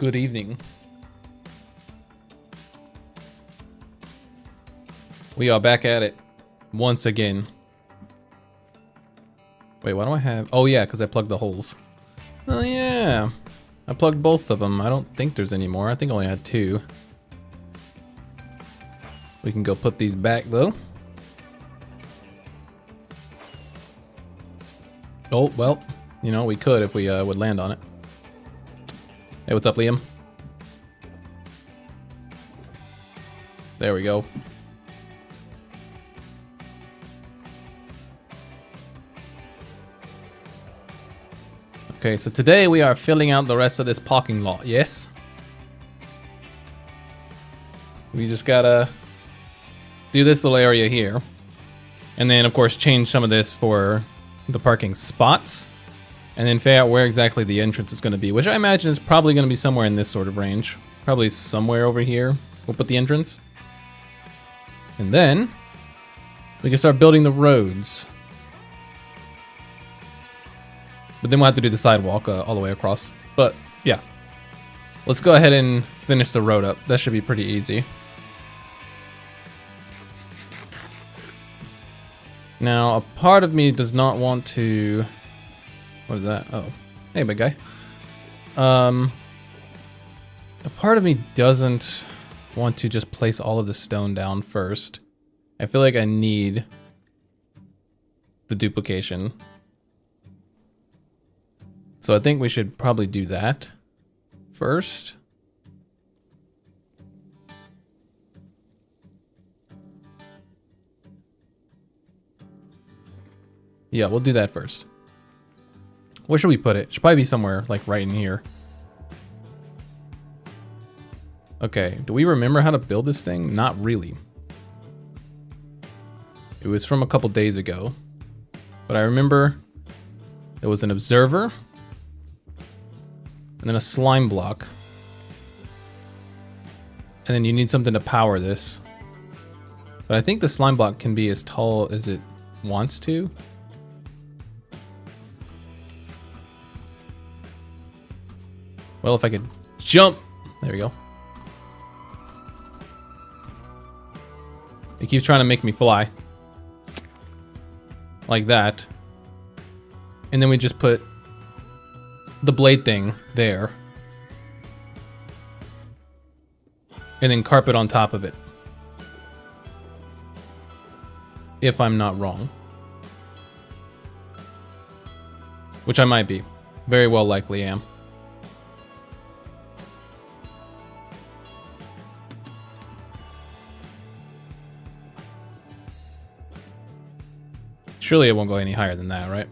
Good evening. We are back at it once again. Wait, why do I have... Oh yeah, because I plugged the holes. Oh yeah. I plugged both of them. I don't think there's any more. I think I only had 2. We can go put these back though. Oh, well, you know, we could if we would land on it. Hey, what's up, Liam? There we go. Okay, so today we are filling out the rest of this parking lot, yes? We just gotta do this little area here. And then, of course, change some of this for the parking spots. And then figure out where exactly the entrance is going to be, which I imagine is probably going to be somewhere in this sort of range. Probably somewhere over here. We'll put the entrance. And then we can start building the roads. But then we'll have to do the sidewalk all the way across. But yeah, let's go ahead and finish the road up. That should be pretty easy. Now, a part of me does not want to... What is that? Oh, hey, big guy. A part of me doesn't want to just place all of the stone down first. I feel like I need the duplication. So I think we should probably do that first. Yeah, we'll do that first. Where should we put it? Should probably be somewhere like right in here. Okay, do we remember how to build this thing? Not really. It was from a couple days ago. But I remember there was an observer and then a slime block. And then you need something to power this. But I think the slime block can be as tall as it wants to. Well, if I could jump. There we go. It keeps trying to make me fly. Like that. And then we just put the blade thing there. And then carpet on top of it. If I'm not wrong. Which I might be. Very well likely am. Surely it won't go any higher than that, right?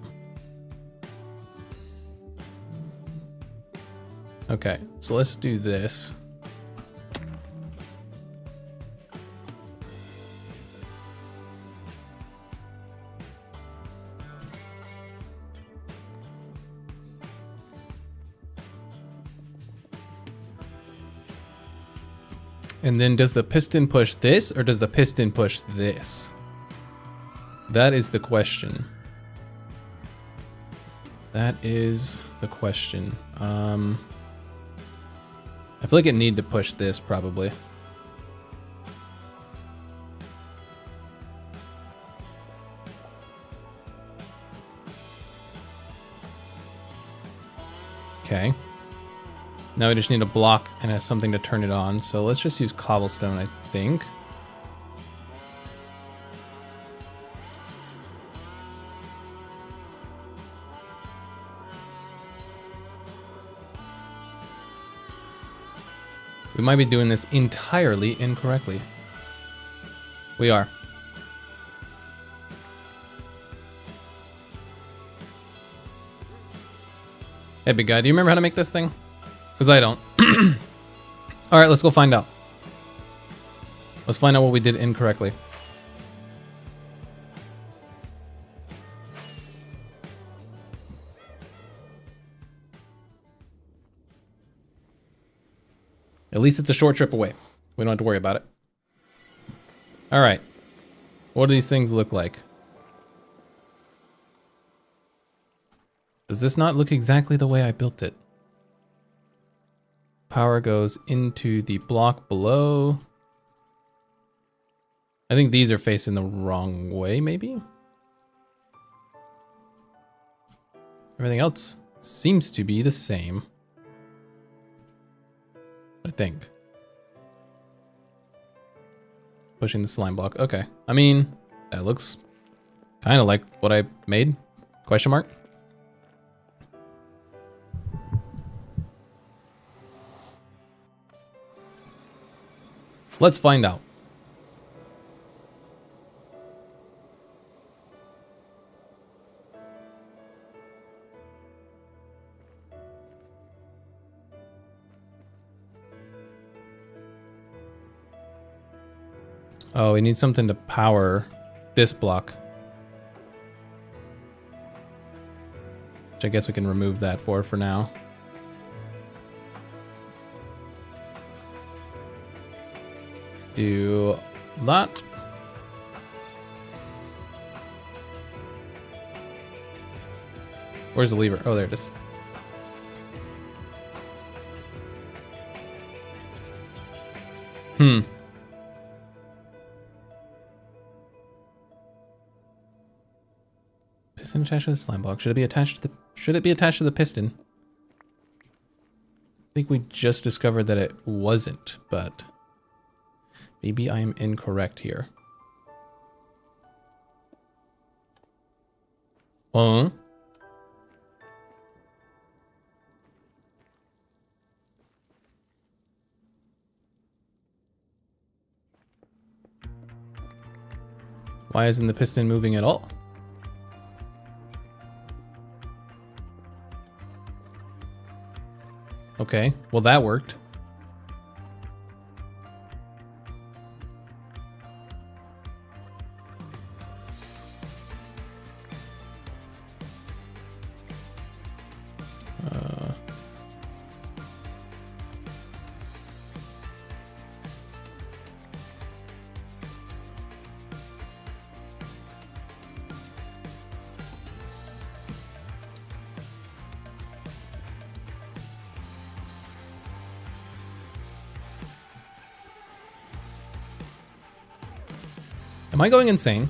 Okay, so let's do this. And then does the piston push this or does the piston push this? That is the question. That is the question. I feel like it need to push this probably. Okay. Now we just need a block and something to turn it on. So let's just use cobblestone, I think. We might be doing this entirely incorrectly. We are. Hey, big guy, do you remember how to make this thing? Because I don't. All right, let's go find out. Let's find out what we did incorrectly. At least it's a short trip away. We don't have to worry about it. All right. What do these things look like? Does this not look exactly the way I built it? Power goes into the block below. I think these are facing the wrong way, maybe? Everything else seems to be the same. I think. Pushing the slime block. Okay. I mean, that looks kind of like what I made. Question mark? Let's find out. Oh, we need something to power this block. Which I guess we can remove that for now. Do that. Where's the lever? Oh, there it is. Piston attached to the slime block. Should it be attached to the piston? I think we just discovered that it wasn't, but maybe I am incorrect here. Why isn't the piston moving at all? Okay, well that worked. Am I going insane?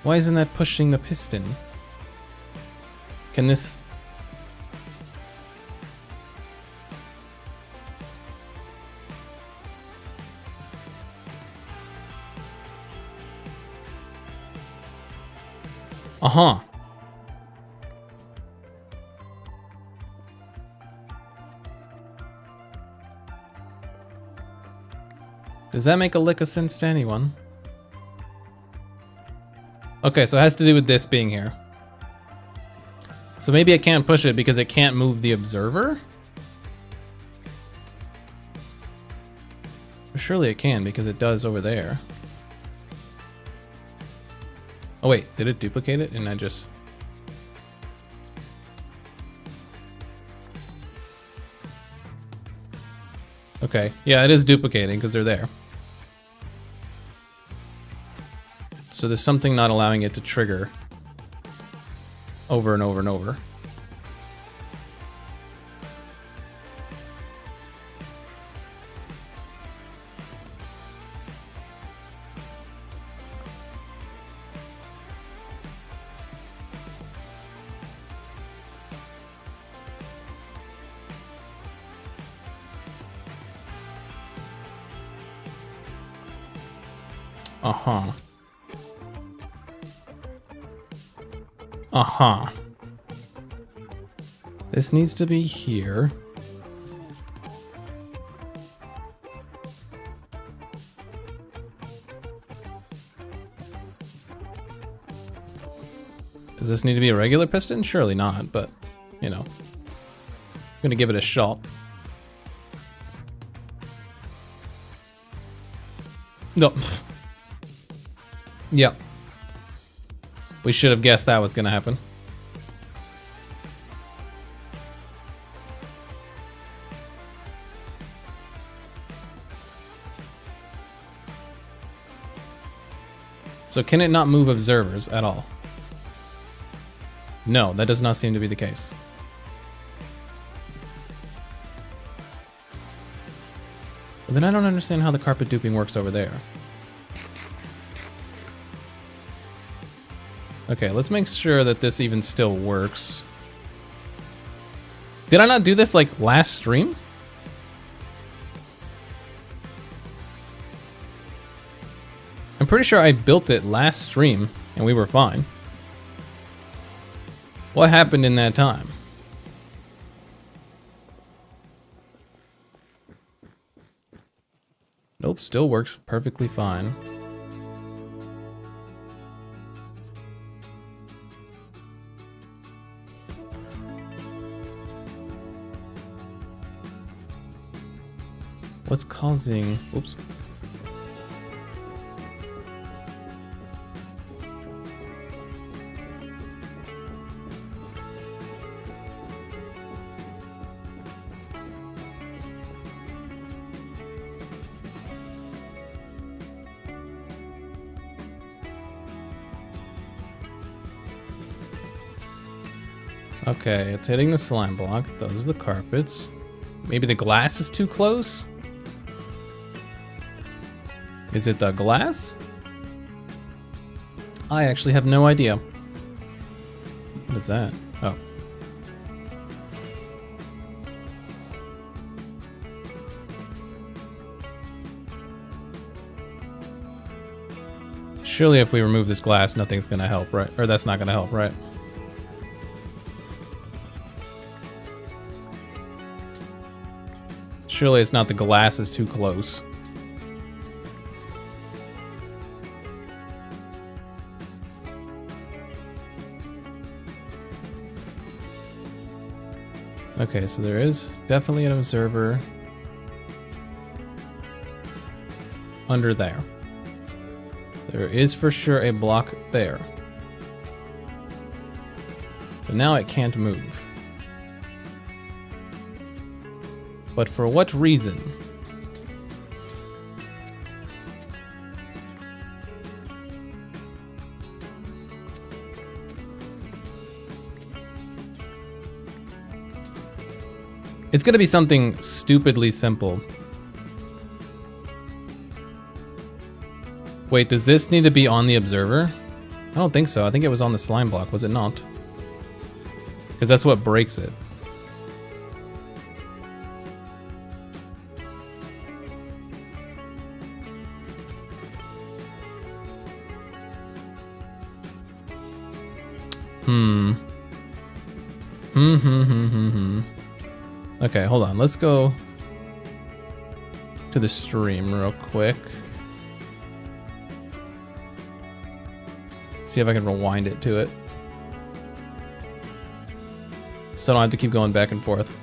Why isn't that pushing the piston? Can this... Uh-huh. Does that make a lick of sense to anyone? Okay, so it has to do with this being here. So maybe I can't push it because it can't move the observer? Surely it can because it does over there. Oh wait, did it duplicate it? And I just... Okay, yeah, it is duplicating because they're there. So there's something not allowing it to trigger over and over and over. Uh-huh. Uh-huh. This needs to be here. Does this need to be a regular piston? Surely not, but, you know. I'm gonna give it a shot. No. Yep. We should have guessed that was gonna happen. So can it not move observers at all? No, that does not seem to be the case. But then I don't understand how the carpet duping works over there. Okay, let's make sure that this even still works. Did I not do this like last stream? I'm pretty sure I built it last stream and we were fine. What happened in that time? Nope, still works perfectly fine. What's causing... Oops. Okay, it's hitting the slime block. Those are the carpets. Maybe the glass is too close? Is it the glass? I actually have no idea. What is that? Oh. Surely if we remove this glass, nothing's gonna help, right? Or that's not gonna help, right? Surely it's not the glass is too close. Okay, so there is definitely an observer under there. There is for sure a block there. But now it can't move. But for what reason? It's gonna be something stupidly simple. Wait, does this need to be on the observer? I don't think so. I think it was on the slime block, was it not? Because that's what breaks it. Okay, hold on. Let's go to the stream real quick. See if I can rewind it to it. So I don't have to keep going back and forth.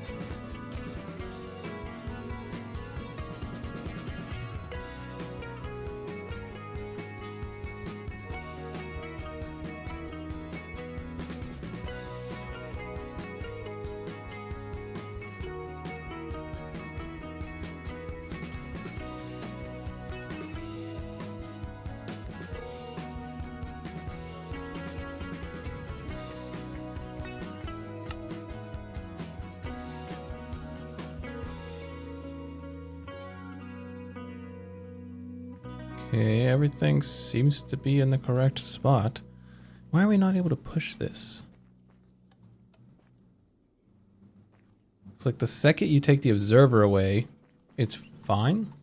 Okay, everything seems to be in the correct spot. Why are we not able to push this? It's like the second you take the observer away, it's fine.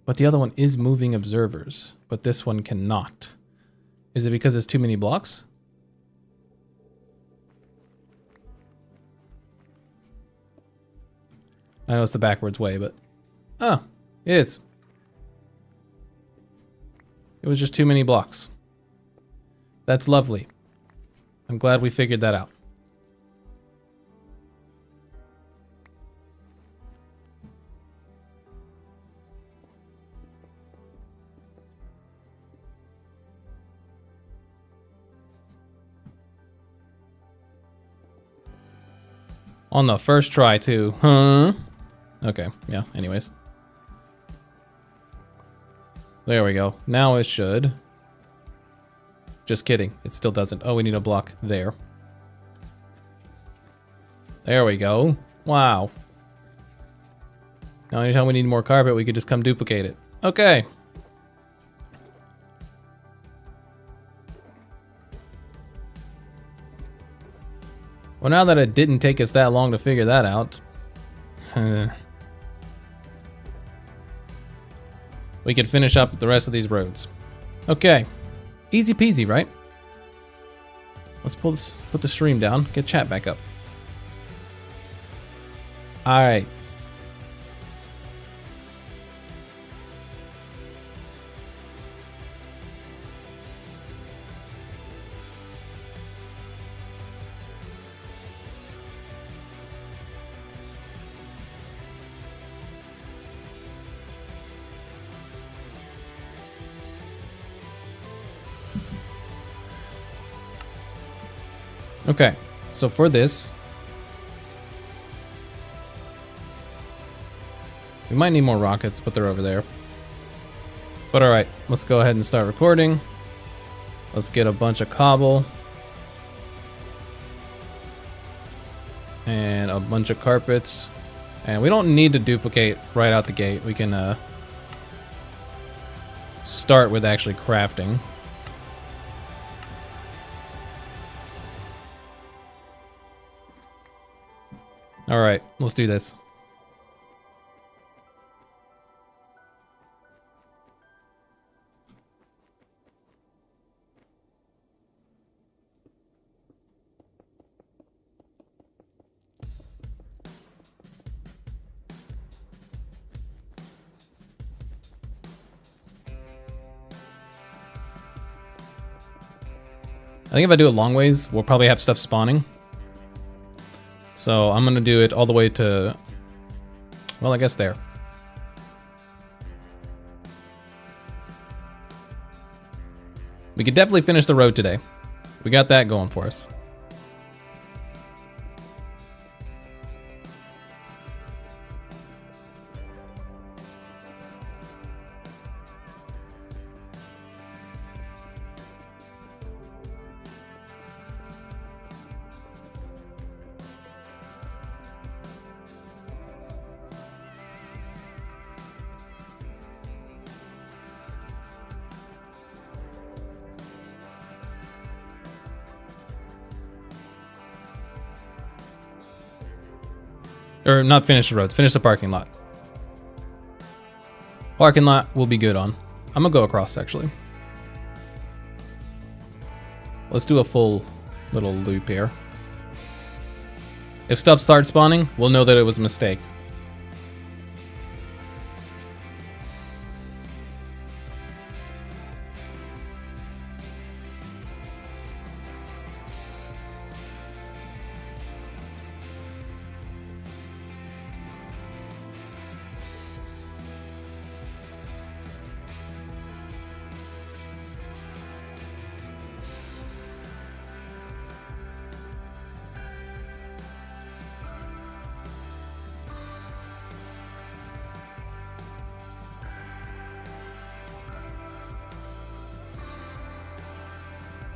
But the other one is moving observers, but this one cannot. Is it because it's too many blocks? I know it's the backwards way, but... Oh, it is. It was just too many blocks. That's lovely. I'm glad we figured that out. On the first try, too. Huh? Okay, yeah, anyways. There we go. Now it should. Just kidding. It still doesn't. Oh, we need a block there. There we go. Wow. Now anytime we need more carpet, we could just come duplicate it. Okay. Well, now that it didn't take us that long to figure that out, we could finish up the rest of these roads. Okay. Easy peasy, right? Let's put the stream down, get chat back up. All right. Okay, so for this, we might need more rockets, but they're over there. But all right, let's go ahead and start recording. Let's get a bunch of cobble. And a bunch of carpets. And we don't need to duplicate right out the gate. We can start with actually crafting. All right, let's do this. I think if I do it long ways, we'll probably have stuff spawning. So I'm gonna do it all the way to, well, I guess there. We could definitely finish the road today. We got that going for us. Or not finish the roads, finish the parking lot. Parking lot will be good on. I'm gonna go across actually. Let's do a full little loop here. If stuff starts spawning, we'll know that it was a mistake.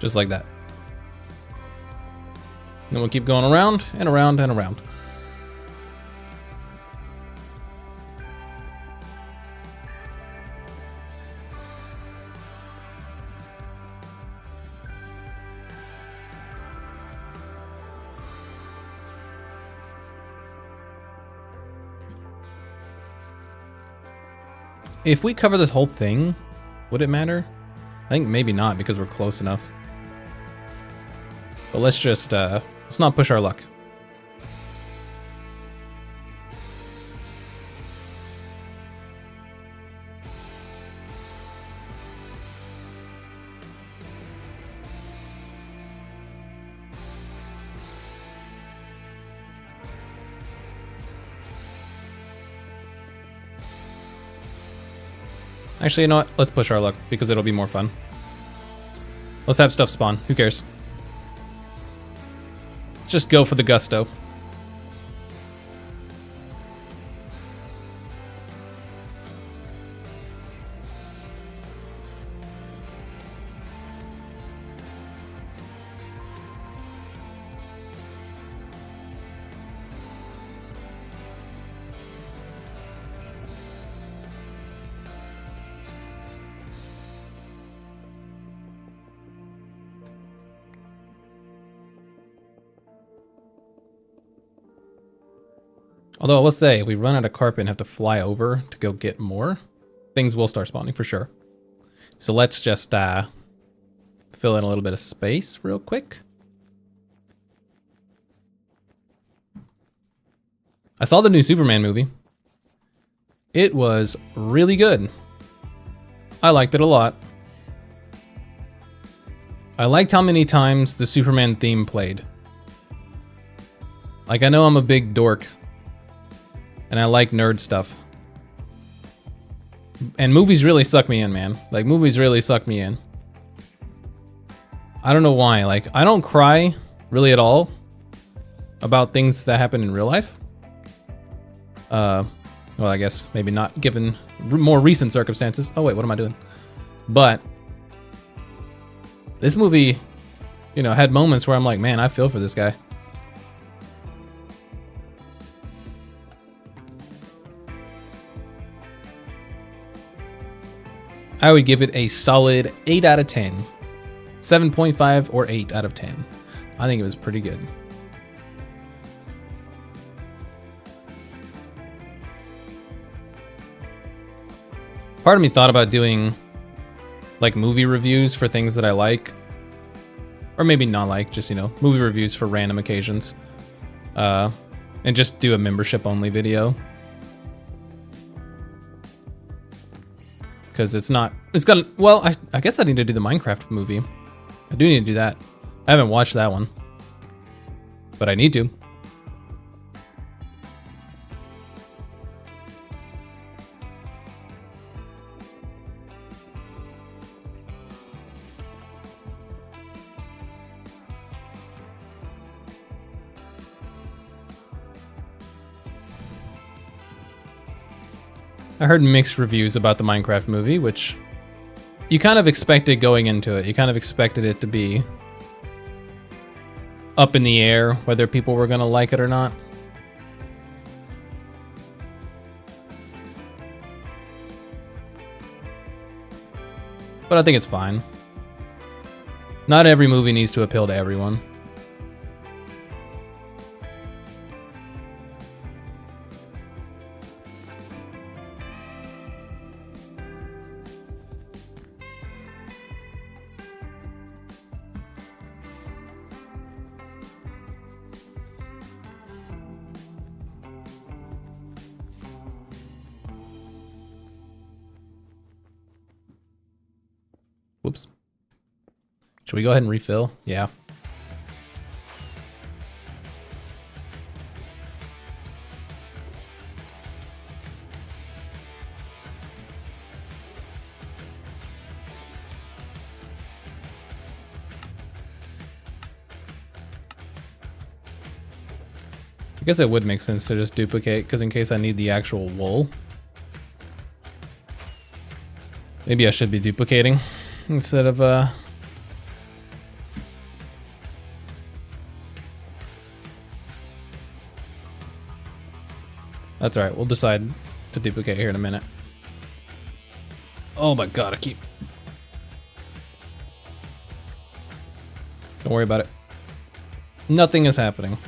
Just like that. Then we'll keep going around and around and around. If we cover this whole thing, would it matter? I think maybe not because we're close enough. But let's just, let's not push our luck. Actually, you know what? Let's push our luck because it'll be more fun. Let's have stuff spawn. Who cares? Just go for the gusto. Although I will say, if we run out of carpet and have to fly over to go get more, things will start spawning for sure. So let's just fill in a little bit of space real quick. I saw the new Superman movie. It was really good. I liked it a lot. I liked how many times the Superman theme played. Like, I know I'm a big dork, and I like nerd stuff. And movies really suck me in, man. Like, movies really suck me in. I don't know why. Like, I don't cry really at all about things that happen in real life. Well, I guess maybe not given more recent circumstances. Oh, wait, what am I doing? But this movie, you know, had moments where I'm like, man, I feel for this guy. I would give it a solid 8 out of 10. 7.5 or 8 out of 10. I think it was pretty good. Part of me thought about doing like movie reviews for things that I like. Or maybe not like, just, you know, movie reviews for random occasions. And just do a membership only video. Because it's got, well, I guess I need to do the Minecraft movie. I do need to do that. I haven't watched that one. But I need to. I heard mixed reviews about the Minecraft movie, which you kind of expected going into it. You kind of expected it to be up in the air, whether people were going to like it or not. But I think it's fine. Not every movie needs to appeal to everyone. Whoops. Should we go ahead and refill? Yeah. I guess it would make sense to just duplicate, because in case I need the actual wool. Maybe I should be duplicating instead of That's alright, we'll decide to duplicate here in a minute. Oh my god, Don't worry about it. Nothing is happening.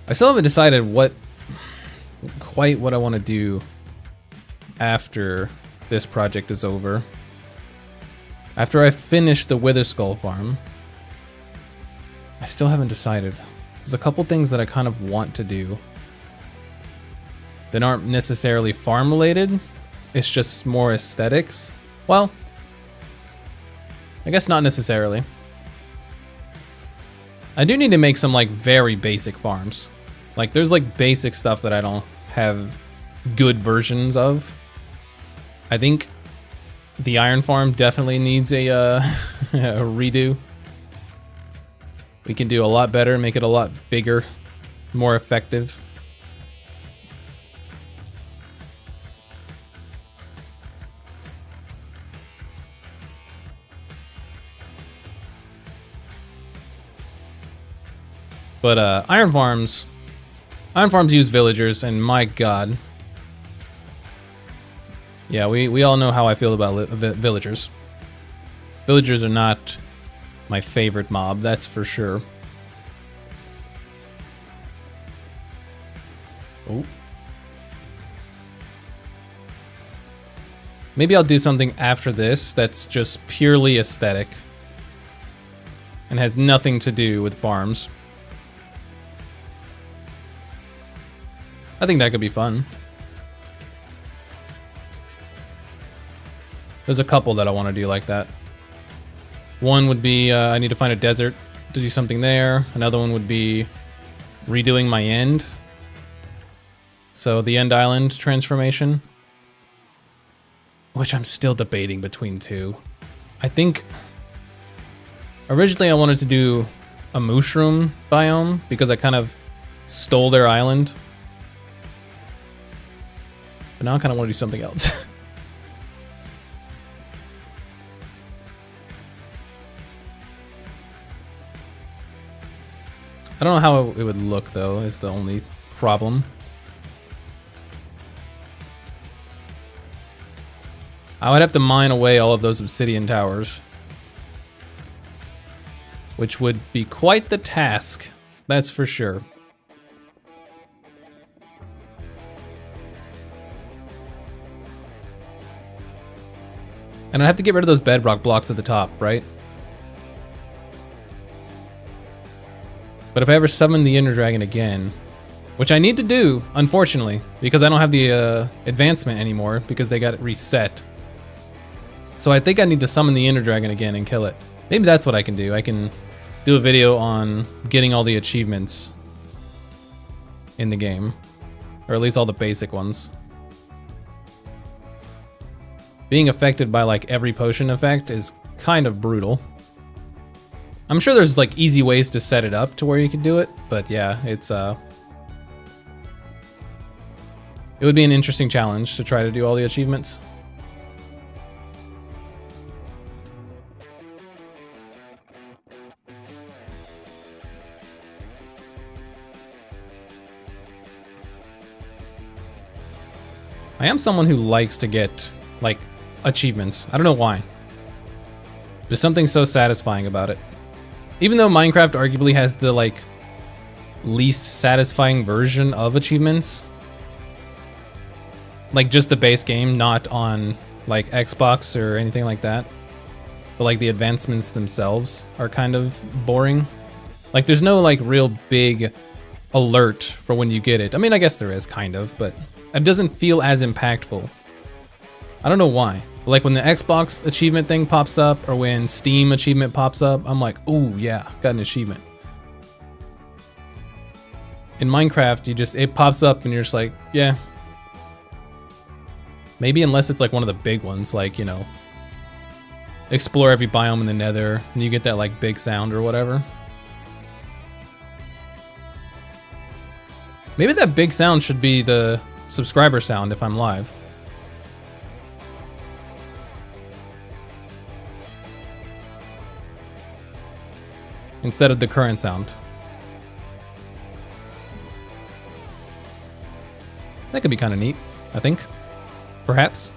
I still haven't decided quite what I want to do after this project is over. After I finish the Wither Skull farm, I still haven't decided. There's a couple things that I kind of want to do that aren't necessarily farm related. It's just more aesthetics. Well, I guess not necessarily. I do need to make some like very basic farms. Like there's like basic stuff that I don't have good versions of. I think the iron farm definitely needs a, a redo. We can do a lot better, make it a lot bigger, more effective. But iron farms use villagers, and my god. Yeah, we all know how I feel about villagers. Villagers are not my favorite mob, that's for sure. Oh. Maybe I'll do something after this that's just purely aesthetic and has nothing to do with farms. I think that could be fun. There's a couple that I want to do like that. One would be I need to find a desert to do something there. Another one would be redoing my end. So the end island transformation, which I'm still debating between two. I think originally I wanted to do a mushroom biome because I kind of stole their island. But now I kind of want to do something else. I don't know how it would look though, is the only problem. I would have to mine away all of those obsidian towers, which would be quite the task, that's for sure. And I'd have to get rid of those bedrock blocks at the top, right? But if I ever summon the Ender Dragon again, which I need to do, unfortunately, because I don't have the advancement anymore because they got it reset. So I think I need to summon the Ender Dragon again and kill it. Maybe that's what I can do. I can do a video on getting all the achievements in the game, or at least all the basic ones. Being affected by like every potion effect is kind of brutal. I'm sure there's like easy ways to set it up to where you can do it, but yeah, it would be an interesting challenge to try to do all the achievements. I am someone who likes to get like achievements. I don't know why. There's something so satisfying about it. Even though Minecraft arguably has the like least satisfying version of achievements, like just the base game, not on like Xbox or anything like that, but like the advancements themselves are kind of boring. Like there's no like real big alert for when you get it. I mean, I guess there is kind of, but it doesn't feel as impactful. I don't know why. Like when the Xbox achievement thing pops up or when Steam achievement pops up, I'm like, ooh, yeah, got an achievement. In Minecraft, it pops up and you're just like, yeah. Maybe unless it's like one of the big ones, like, you know, explore every biome in the Nether and you get that like big sound or whatever. Maybe that big sound should be the subscriber sound if I'm live. Instead of the current sound. That could be kind of neat, I think. Perhaps.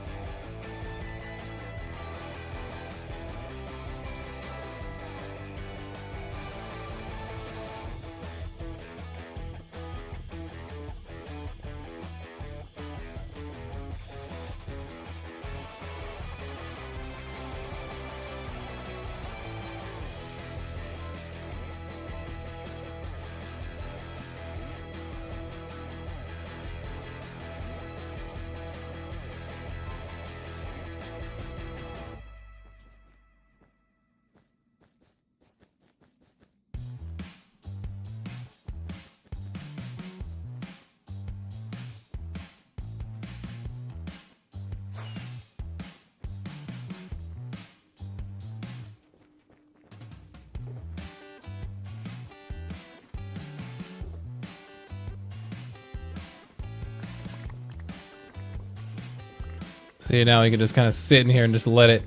See, now we can just kind of sit in here and just let it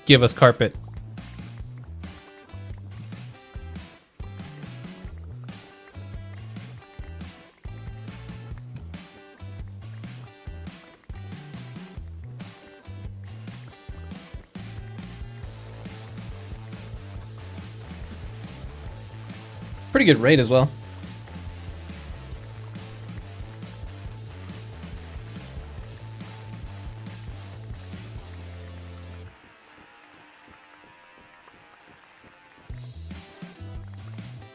give us carpet. Pretty good rate as well.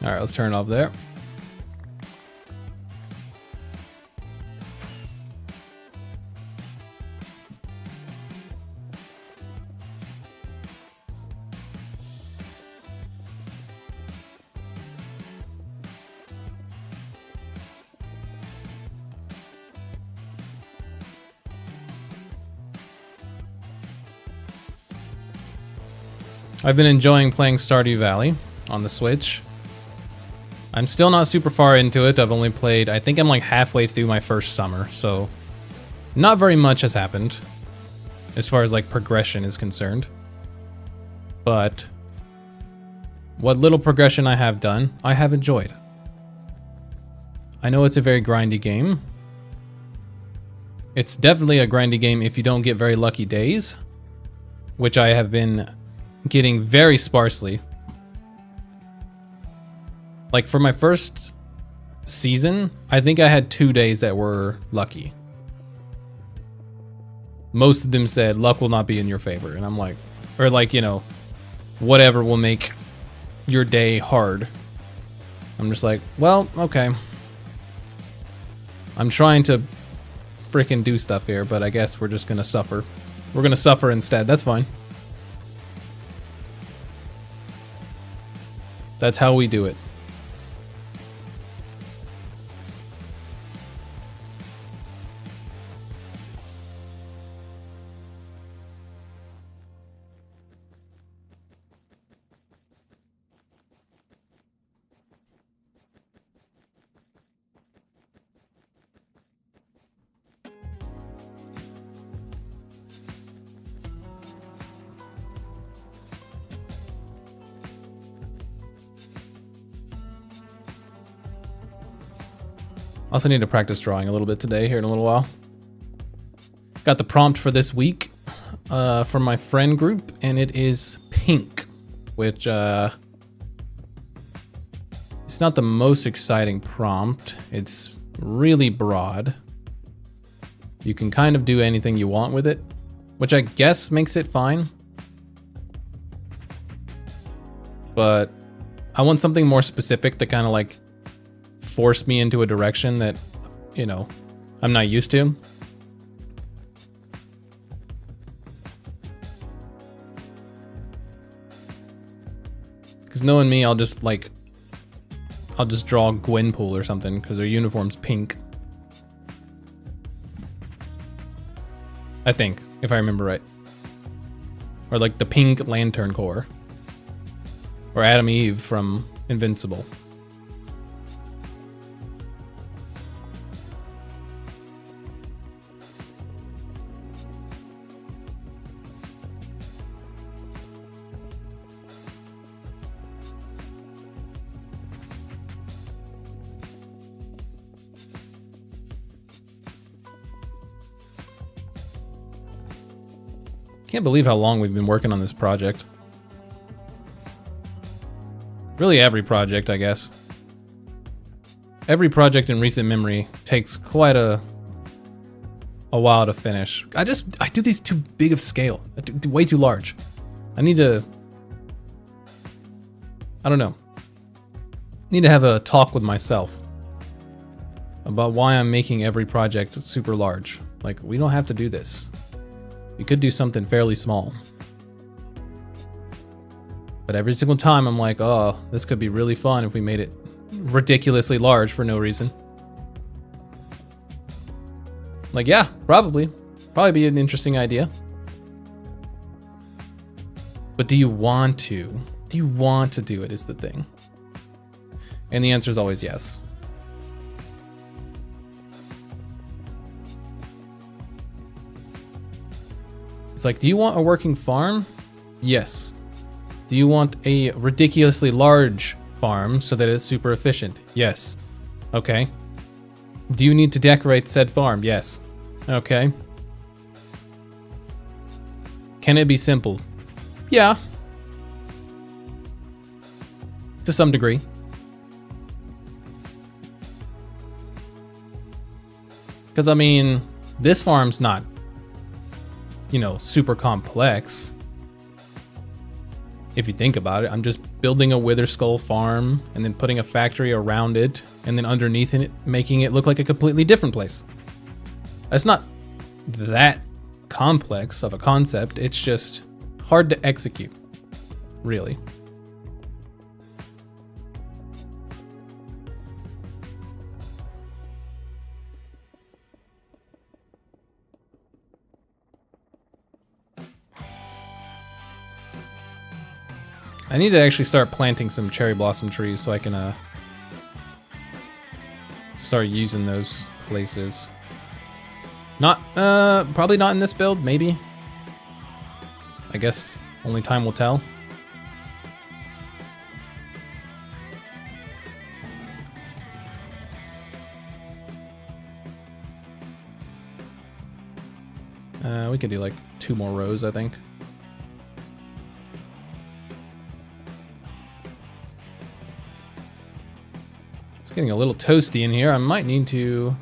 All right, let's turn it off there. I've been enjoying playing Stardew Valley on the Switch. I'm still not super far into it. I've only played, I think I'm like halfway through my first summer, so not very much has happened as far as like progression is concerned. But what little progression I have done, I have enjoyed. I know it's a very grindy game. It's definitely a grindy game if you don't get very lucky days, which I have been getting very sparsely. Like for my first season, I think I had 2 days that were lucky. Most of them said luck will not be in your favor. And I'm like, or like, you know, whatever will make your day hard. I'm just like, well, okay. I'm trying to freaking do stuff here, but I guess we're just gonna suffer. We're gonna suffer instead. That's fine. That's how we do it. Also need to practice drawing a little bit today here in a little while. Got the prompt for this week from my friend group, and it is pink, which it's not the most exciting prompt. It's really broad. You can kind of do anything you want with it, which I guess makes it fine. But I want something more specific to kind of like force me into a direction that, you know, I'm not used to. Because knowing me, I'll just draw Gwenpool or something because her uniform's pink. I think, if I remember right. Or like the pink Lantern Corps. Or Adam Eve from Invincible. Can't believe how long we've been working on this project. Really every project, I guess. Every project in recent memory takes quite a while to finish. I do these too big of scale. I do way too large. I need to, I don't know. Need to have a talk with myself about why I'm making every project super large. Like, we don't have to do this. We could do something fairly small. But every single time I'm like, oh, this could be really fun if we made it ridiculously large for no reason. Like, yeah, probably. Probably be an interesting idea. But do you want to? Do you want to do it is the thing. And the answer is always yes. It's like, do you want a working farm? Yes. Do you want a ridiculously large farm so that it's super efficient? Yes. Okay. Do you need to decorate said farm? Yes. Okay. Can it be simple? Yeah. To some degree. Because, I mean, this farm's not, you know, super complex. If you think about it, I'm just building a Wither Skull farm and then putting a factory around it and then underneath it, making it look like a completely different place. That's not that complex of a concept. It's just hard to execute, really. I need to actually start planting some cherry blossom trees so I can start using those places. Not, probably not in this build, maybe. I guess only time will tell. We could do like 2 more rows, I think. It's getting a little toasty in here. I might need to...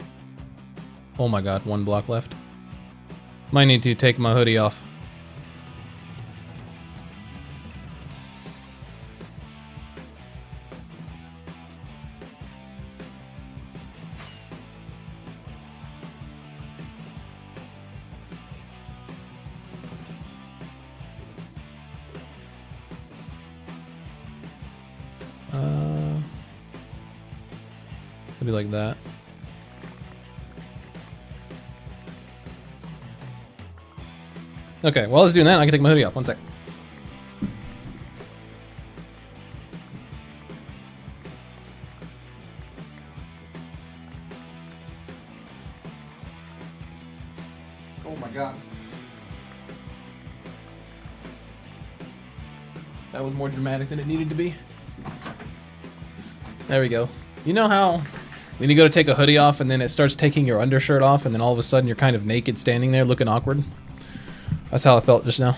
Oh my god, 1 block left. Might need to take my hoodie off. Maybe like that. Okay, while I was doing that, I can take my hoodie off. 1 sec. Oh my god. That was more dramatic than it needed to be. There we go. You know how when you go to take a hoodie off and then it starts taking your undershirt off and then all of a sudden you're kind of naked standing there looking awkward? That's how I felt just now.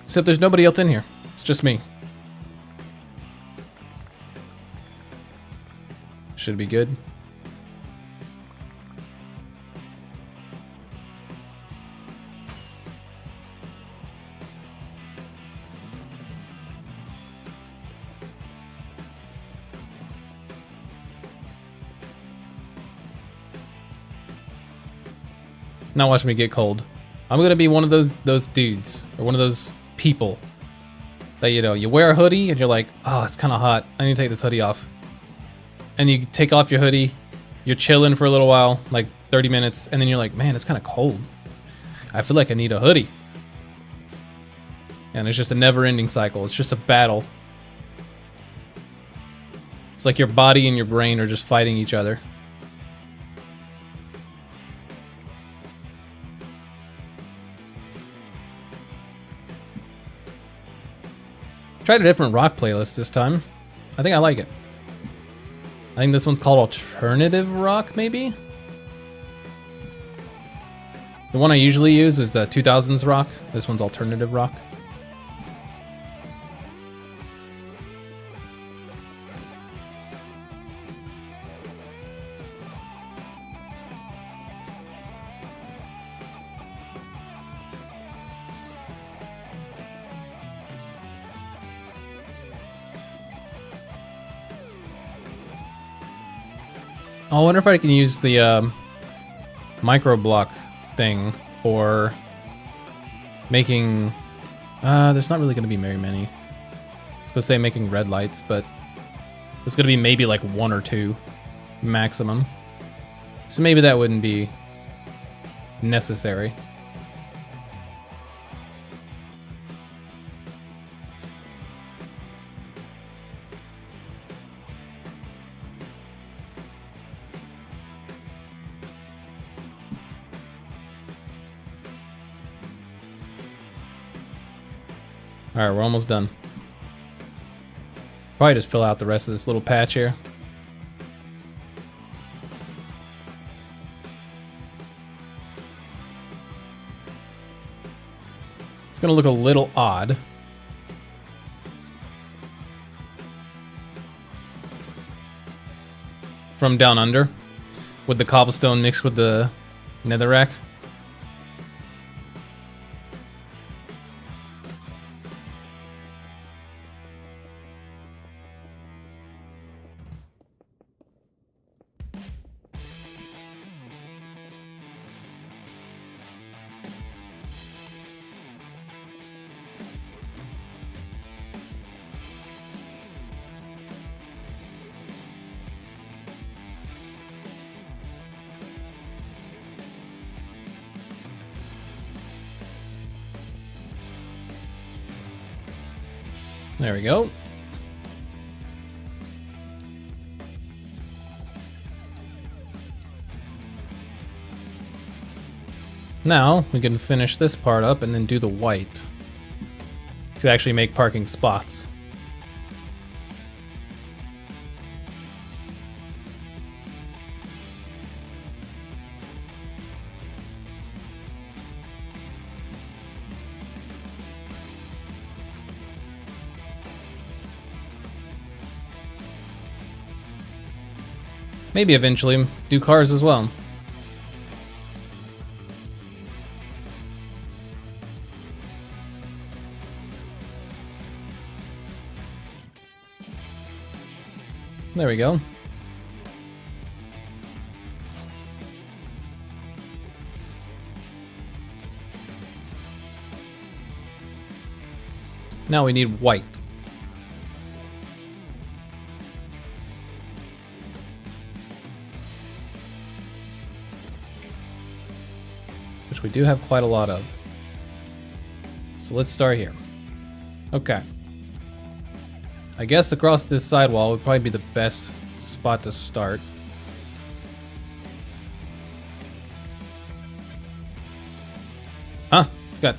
Except there's nobody else in here. It's just me. Should be good. Now watch me get cold. I'm gonna be one of those dudes, or one of those people that, you know, you wear a hoodie and you're like, oh, it's kind of hot. I need to take this hoodie off. And you take off your hoodie, you're chilling for a little while, like 30 minutes, and then you're like, man, it's kind of cold. I feel like I need a hoodie. And it's just a never-ending cycle. It's just a battle. It's like your body and your brain are just fighting each other. Tried a different rock playlist this time. I think I like it. I think this one's called Alternative Rock, maybe? The one I usually use is the 2000s rock. This one's Alternative Rock. I wonder if I can use the micro block thing for making... there's not really going to be very many. I was going to say making red lights, but it's going to be maybe like 1 or 2 maximum. So maybe that wouldn't be necessary. Alright, we're almost done. Probably just fill out the rest of this little patch here. It's gonna look a little odd. From down under, with the cobblestone mixed with the Netherrack. There we go. Now we can finish this part up and then do the white to actually make parking spots. Maybe eventually do cars as well. There we go. Now we need white. Which we do have quite a lot of. So let's start here. Okay. I guess across this sidewall would probably be the best spot to start. Huh? Got.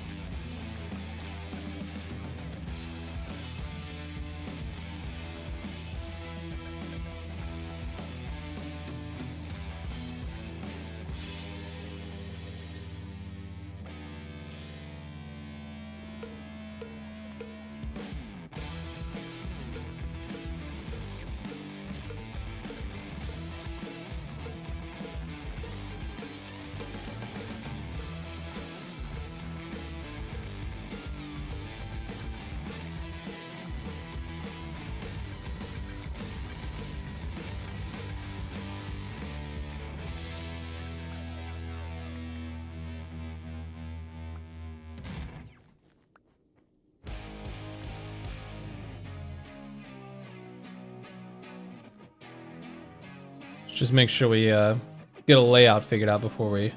Just make sure we get a layout figured out before we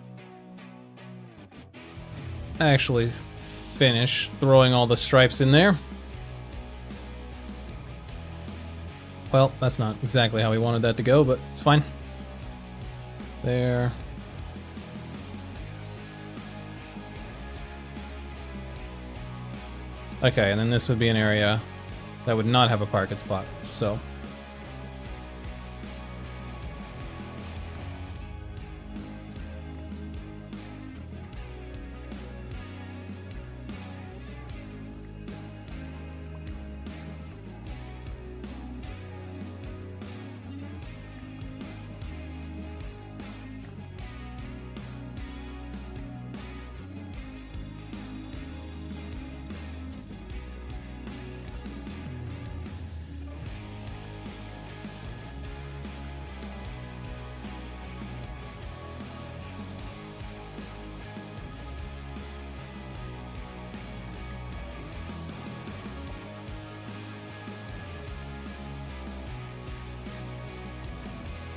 actually finish throwing all the stripes in there. Well, that's not exactly how we wanted that to go, but it's fine. There. Okay, and then this would be an area that would not have a parking spot, so.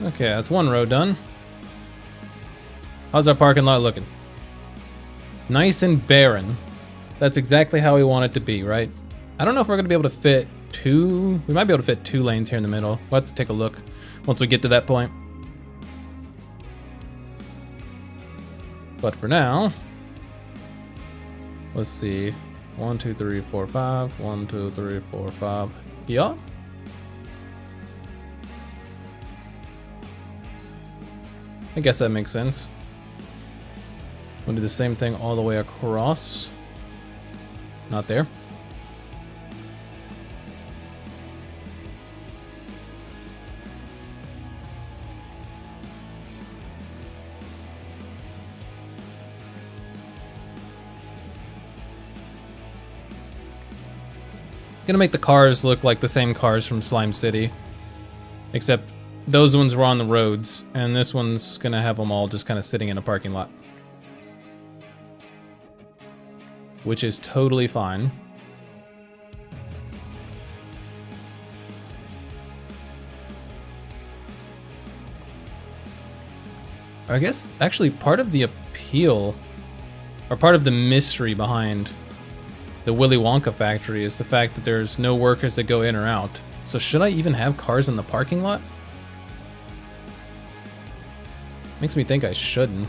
Okay, that's one row done. How's our parking lot looking? Nice and barren. That's exactly how we want it to be, right? I don't know if we're gonna be able to fit two. We might be able to fit 2 lanes here in the middle. We'll have to take a look once we get to that point. But for now, let's see. 1, 2, 3, 4, 5. 1, 2, 3, 4, 5. Yeah. I guess that makes sense. We'll do the same thing all the way across. Not there. Gonna make the cars look like the same cars from Slime City. Except those ones were on the roads, and this one's gonna have them all just kind of sitting in a parking lot. Which is totally fine. I guess, actually, part of the appeal, or part of the mystery behind the Willy Wonka factory is the fact that there's no workers that go in or out. So should I even have cars in the parking lot? Makes me think I shouldn't.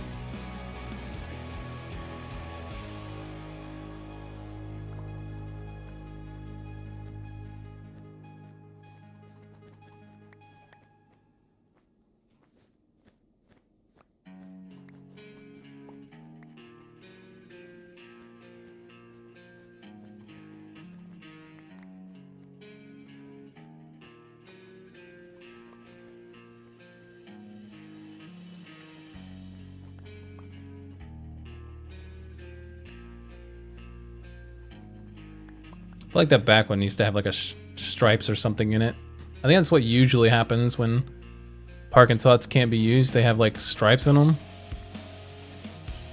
I feel like that back one needs to have like a stripes or something in it. I think that's what usually happens when parking slots can't be used. They have like stripes in them.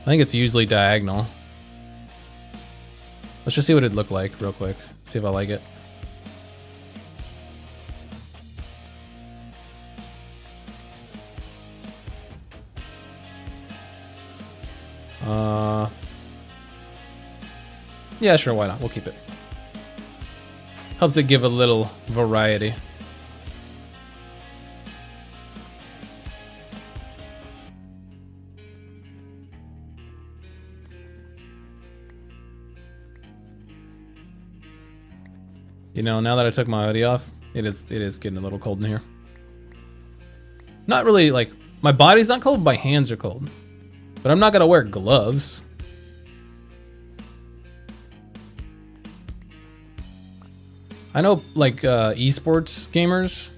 I think it's usually diagonal. Let's just see what it'd look like real quick. See if I like it. Yeah, sure, why not? We'll keep it. Helps it give a little variety. You know, now that I took my hoodie off, it is getting a little cold in here. Not really, like, my body's not cold, my hands are cold. But I'm not gonna wear gloves. I know, like, esports gamers,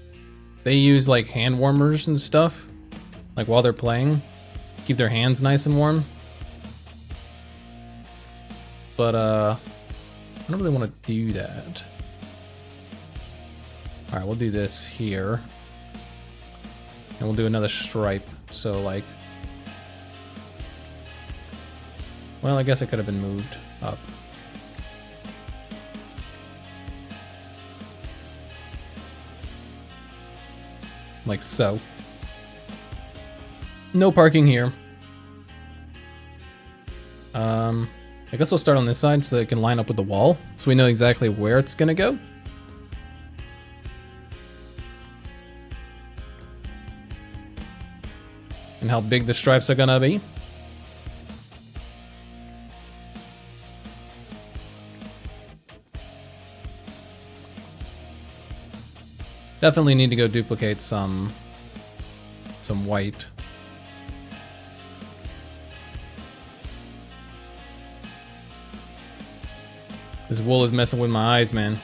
they use, like, hand warmers and stuff, like, while they're playing. Keep their hands nice and warm. But, I don't really want to do that. Alright, we'll do this here. And we'll do another stripe, so, like... Well, I guess it could have been moved up. Like so. No parking here. I guess we'll start on this side so that it can line up with the wall, so we know exactly where it's gonna go. And how big the stripes are gonna be. Definitely need to go duplicate some white. This wool is messing with my eyes, man.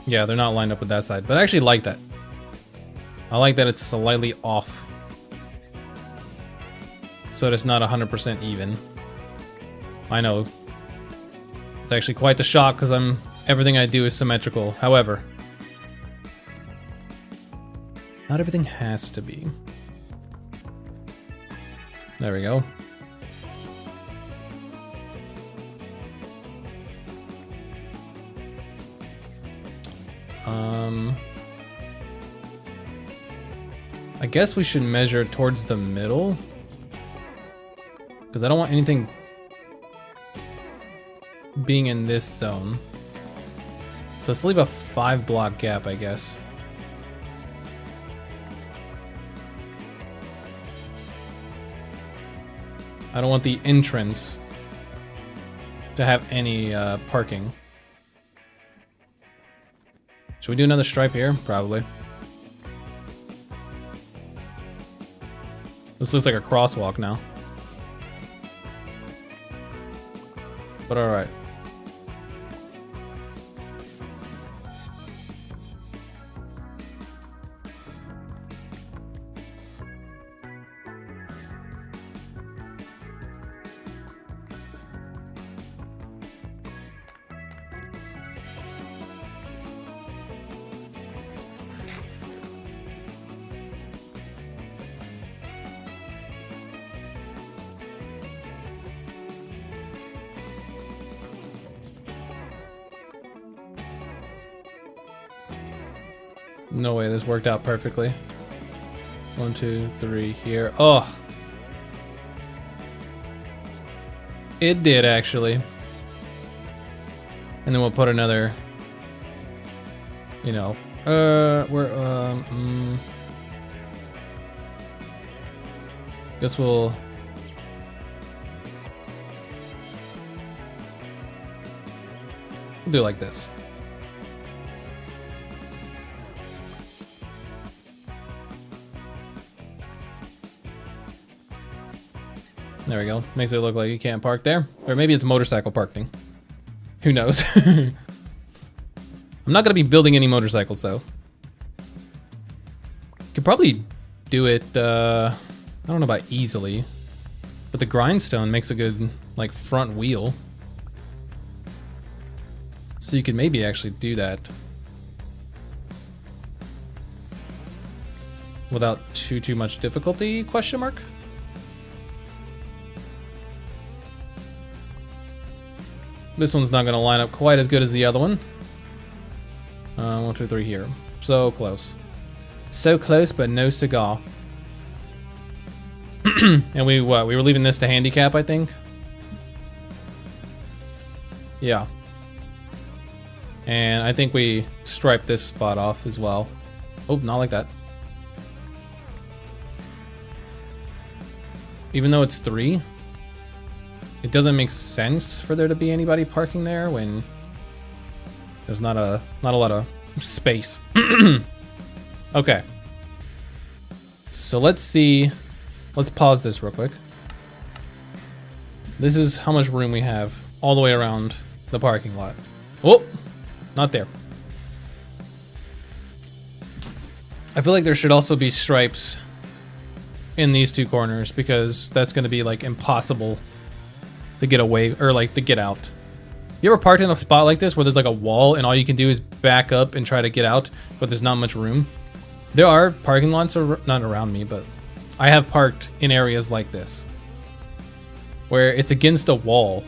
Yeah, they're not lined up with that side, but I actually like that. I like that it's slightly off. So that it's not 100% even. I know. It's actually quite the shock because everything I do is symmetrical. However, not everything has to be. There we go. I guess we should measure towards the middle. Because I don't want anything being in this zone. So let's leave a 5-block gap, I guess. I don't want the entrance to have any parking. Should we do another stripe here? Probably. This looks like a crosswalk now. But all right. No way, this worked out perfectly. 1, 2, 3 here. Oh! It did, actually. And then we'll put another, you know, guess we'll do it like this. There we go. Makes it look like you can't park there. Or maybe it's motorcycle parking. Who knows? I'm not going to be building any motorcycles, though. Could probably do it, I don't know about easily. But the grindstone makes a good, like, front wheel. So you could maybe actually do that. Without too much difficulty, question mark? This one's not going to line up quite as good as the other one. 1, 2, 3 here. So close. So close, but no cigar. And we were leaving this to handicap, I think. Yeah. And I think we striped this spot off as well. Oh, not like that. Even though it's 3, it doesn't make sense for there to be anybody parking there when there's not a lot of space. Okay. So let's see. Let's pause this real quick. This is how much room we have all the way around the parking lot. Oh, not there. I feel like there should also be stripes in these 2 corners because that's going to be like impossible to get away or like to get out. You ever parked in a spot like this where there's like a wall and all you can do is back up and try to get out, but there's not much room? There are parking lots, not around me, but I have parked in areas like this where it's against a wall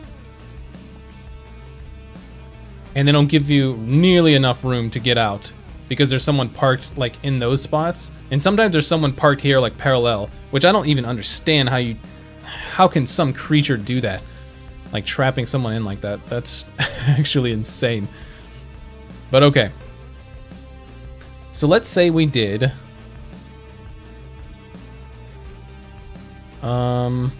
and they don't give you nearly enough room to get out because there's someone parked like in those spots. And sometimes there's someone parked here like parallel, which I don't even understand how can some creature do that? Like trapping someone in like that. That's actually insane. But okay. So let's say we did.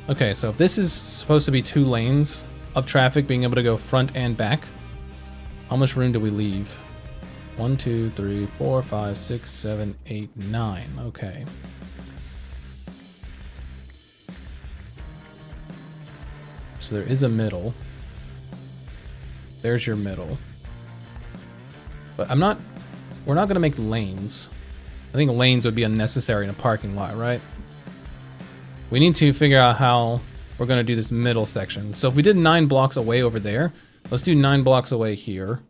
Okay, so if this is supposed to be 2 lanes of traffic being able to go front and back, how much room do we leave? 1, 2, 3, 4, 5, 6, 7, 8, 9. Okay. So there is a middle. There's your middle. But we're not gonna make lanes. I think lanes would be unnecessary in a parking lot, right? We need to figure out how we're gonna do this middle section. So if we did 9 blocks away over there, let's do 9 blocks away here.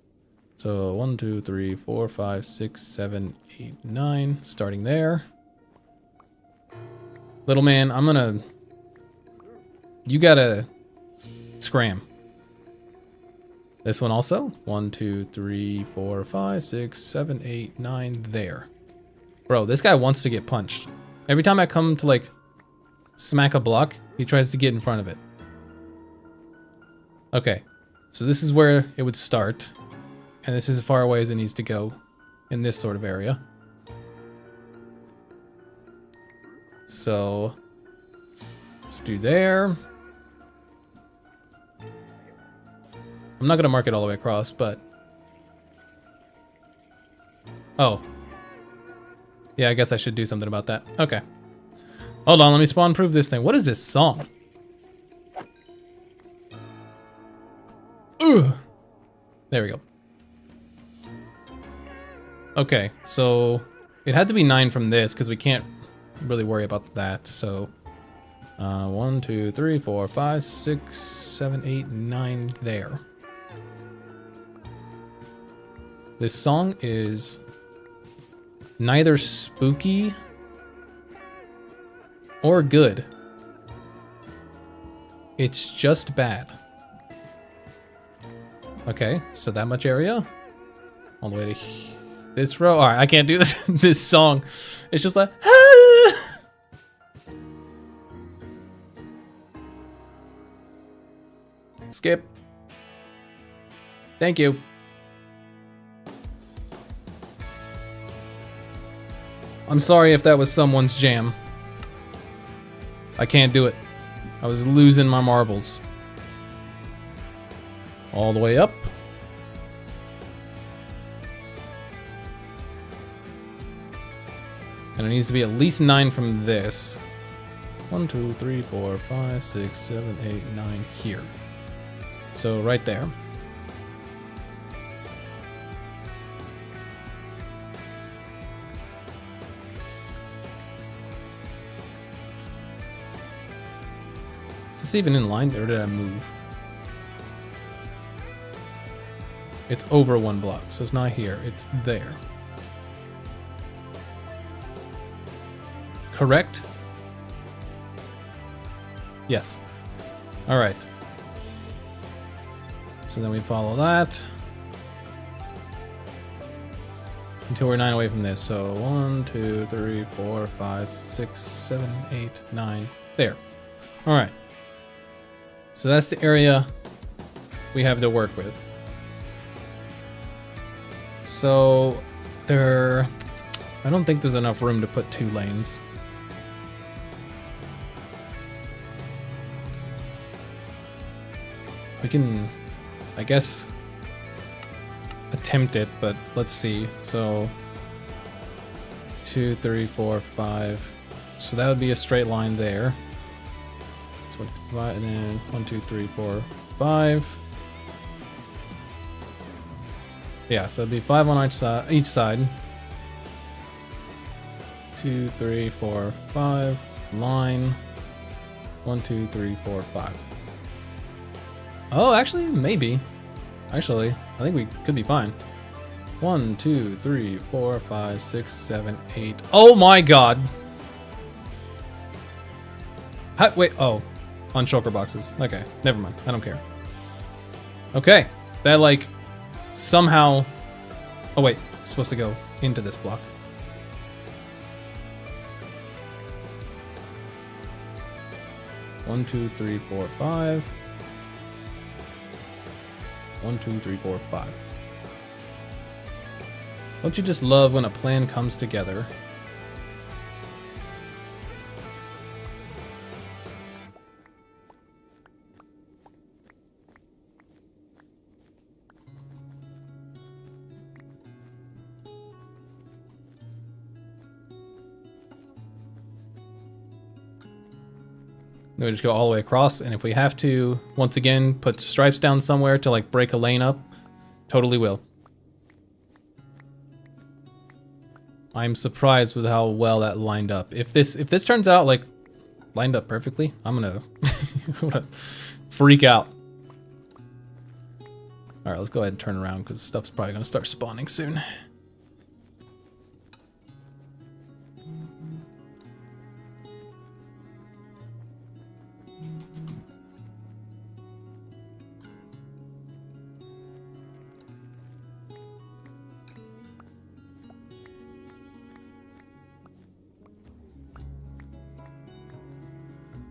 So 1, 2, 3, 4, 5, 6, 7, 8, 9, starting there. Little man, you gotta scram. This one also. 1, 2, 3, 4, 5, 6, 7, 8, 9, there. Bro, this guy wants to get punched. Every time I come to like smack a block, he tries to get in front of it. Okay, so this is where it would start. And this is as far away as it needs to go in this sort of area. So let's do there. I'm not gonna mark it all the way across, but oh. Yeah, I guess I should do something about that. Okay. Hold on, let me spawn proof this thing. What is this song? There we go. Okay, so it had to be 9 from this because we can't really worry about that. So 1, 2, 3, 4, 5, 6, 7, 8, 9 there. This song is neither spooky or good. It's just bad. Okay, so that much area. All the way to this row. Alright, I can't do this this song. It's just like skip. Thank you. I'm sorry if that was someone's jam. I can't do it. I was losing my marbles. All the way up. And it needs to be at least 9 from this. 1, 2, 3, 4, 5, 6, 7, 8, 9 here. So right there. Is this even in line, or did I move? It's over 1 block, so it's not here, it's there. Correct? Yes. All right. So then we follow that until we're 9 away from this. So 1, 2, 3, 4, 5, 6, 7, 8, 9. There. All right. So that's the area we have to work with. So I don't think there's enough room to put 2 lanes. We can, I guess, attempt it, but let's see. So 2, 3, 4, 5. So that would be a straight line there. So and then 1, 2, 3, 4, 5. Yeah, so it'd be 5 on each side. 2, 3, 4, 5. Line. 1, 2, 3, 4, 5. Oh, actually, maybe. Actually, I think we could be fine. 1, 2, 3, 4, 5, 6, 7, 8. Oh my god! Wait, oh. On shulker boxes. Okay, never mind. I don't care. Okay, that like somehow... Oh wait, it's supposed to go into this block. One, 2, 3, 4, 5. 1, 2, 3, 4, 5. Don't you just love when a plan comes together? Then we just go all the way across, and if we have to, once again, put stripes down somewhere to like break a lane up, totally will. I'm surprised with how well that lined up. If this turns out like lined up perfectly, I'm gonna freak out. All right, let's go ahead and turn around because stuff's probably gonna start spawning soon.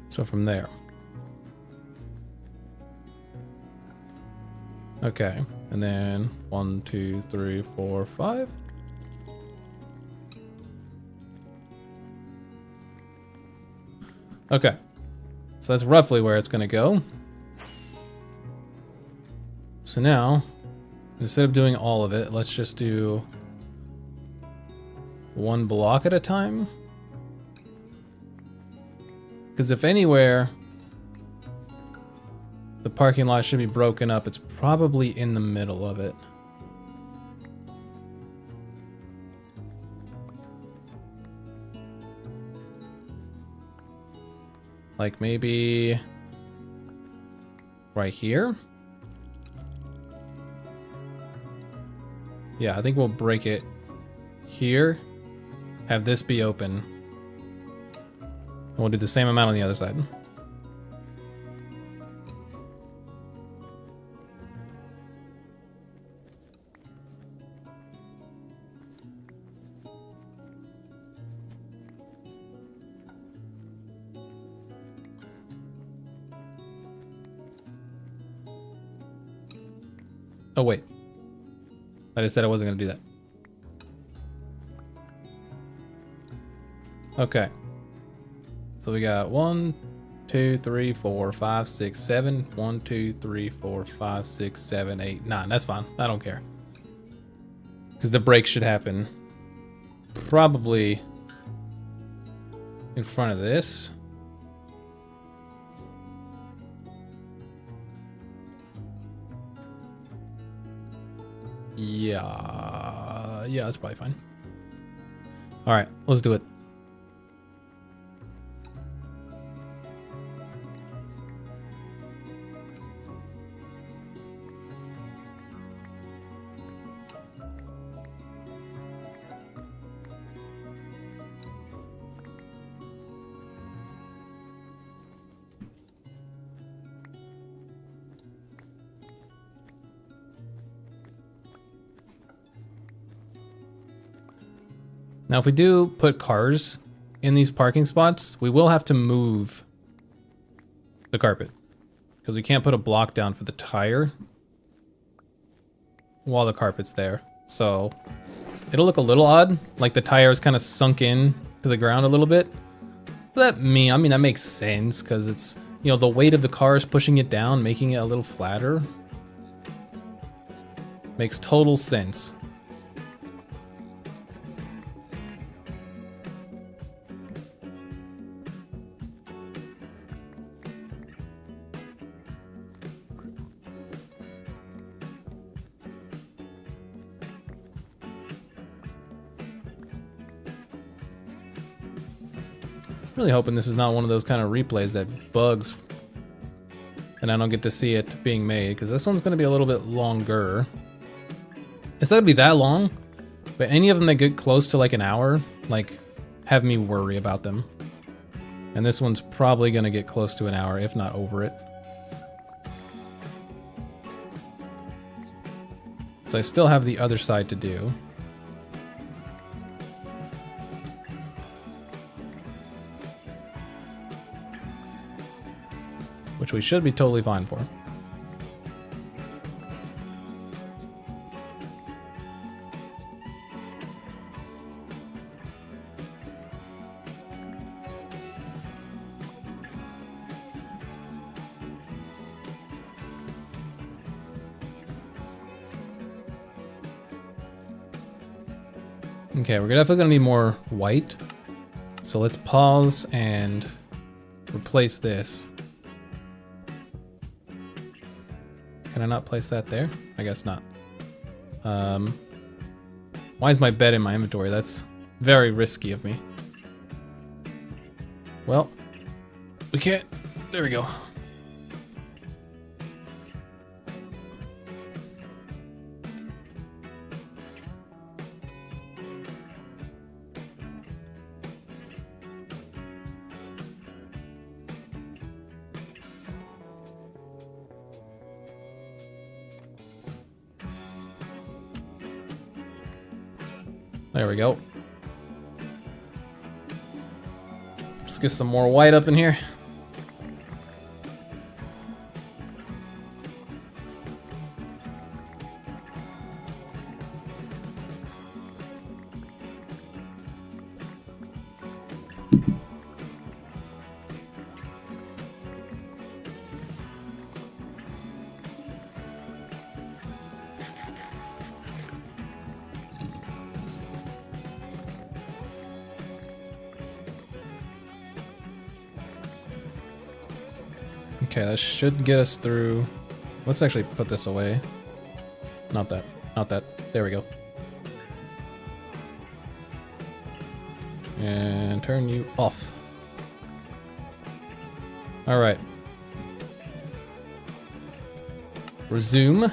So from there. Okay, and then 1, 2, 3, 4, 5. Okay, so that's roughly where it's gonna go. So now, instead of doing all of it, let's just do 1 block at a time. Because if anywhere The parking lot should be broken up. It's probably in the middle of it. Like maybe right here? Yeah, I think we'll break it here. Have this be open. And we'll do the same amount on the other side. Oh, wait. I just said I wasn't going to do that. Okay. So we got 1, 2, 3, 4, 5, 6, 7. 1, 2, 3, 4, 5, 6, 7, 8, 9. That's fine. I don't care. Because the break should happen probably in front of this. Yeah, that's probably fine. All right, let's do it. Now, if we do put cars in these parking spots, we will have to move the carpet because we can't put a block down for the tire while the carpet's there. So it'll look a little odd, like the tire is kind of sunk in to the ground a little bit. But I mean, that makes sense because it's, you know, the weight of the car is pushing it down, making it a little flatter. Makes total sense. Really hoping this is not one of those kind of replays that bugs and I don't get to see it being made, because this one's going to be a little bit longer. It's not going to be that long, but any of them that get close to like an hour, like, have me worry about them. And this one's probably going to get close to an hour, if not over it. So I still have the other side to do. Which we should be totally fine for. Okay, we're definitely gonna need more white. So let's pause and replace this. Can I not place that there? I guess not. Why is my bed in my inventory? That's very risky of me. Well, we can't. There we go. There we go. Let's get some more white up in here. Okay, that should get us through. Let's actually put this away. Not that. Not that. There we go. And turn you off. Alright. Resume.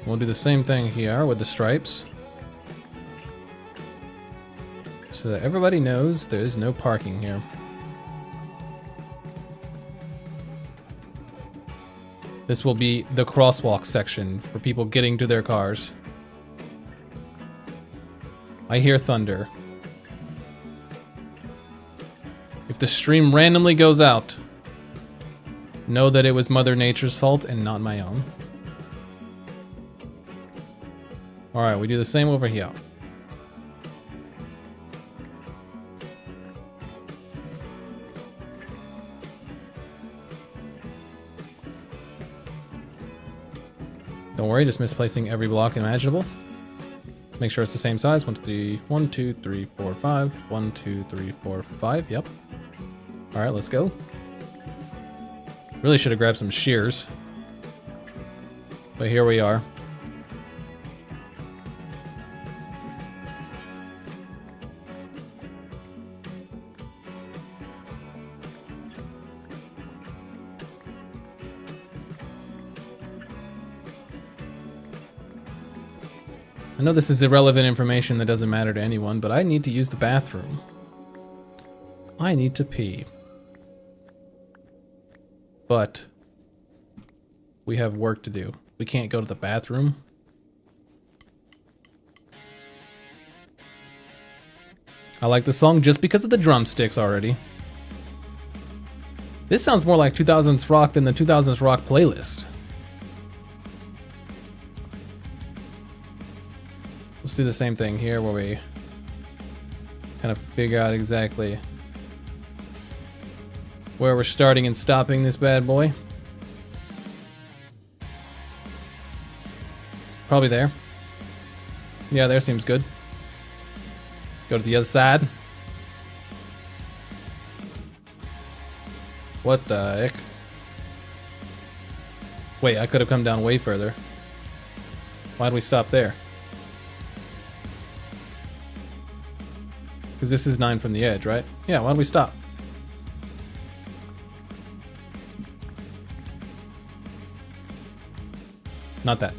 We'll do the same thing here with the stripes. So that everybody knows there is no parking here. This will be the crosswalk section for people getting to their cars. I hear thunder. If the stream randomly goes out, know that it was Mother Nature's fault and not my own. Alright, we do the same over here. Don't worry, just misplacing every block imaginable. Make sure it's the same size. 1, 2, 3, 4, 5. 1, 2, 3, 4, 5. Yep. Alright, let's go. Really should have grabbed some shears. But here we are. I know this is irrelevant information that doesn't matter to anyone, but I need to use the bathroom. I need to pee. But we have work to do. We can't go to the bathroom. I like the song just because of the drumsticks already. This sounds more like 2000s rock than the 2000s rock playlist. Let's do the same thing here where we kind of figure out exactly where we're starting and stopping this bad boy. Probably there. Yeah, there seems good. Go to the other side. What the heck? Wait, I could have come down way further. Why'd we stop there? Because this is 9 from the edge, right? Yeah, why don't we stop? Not that.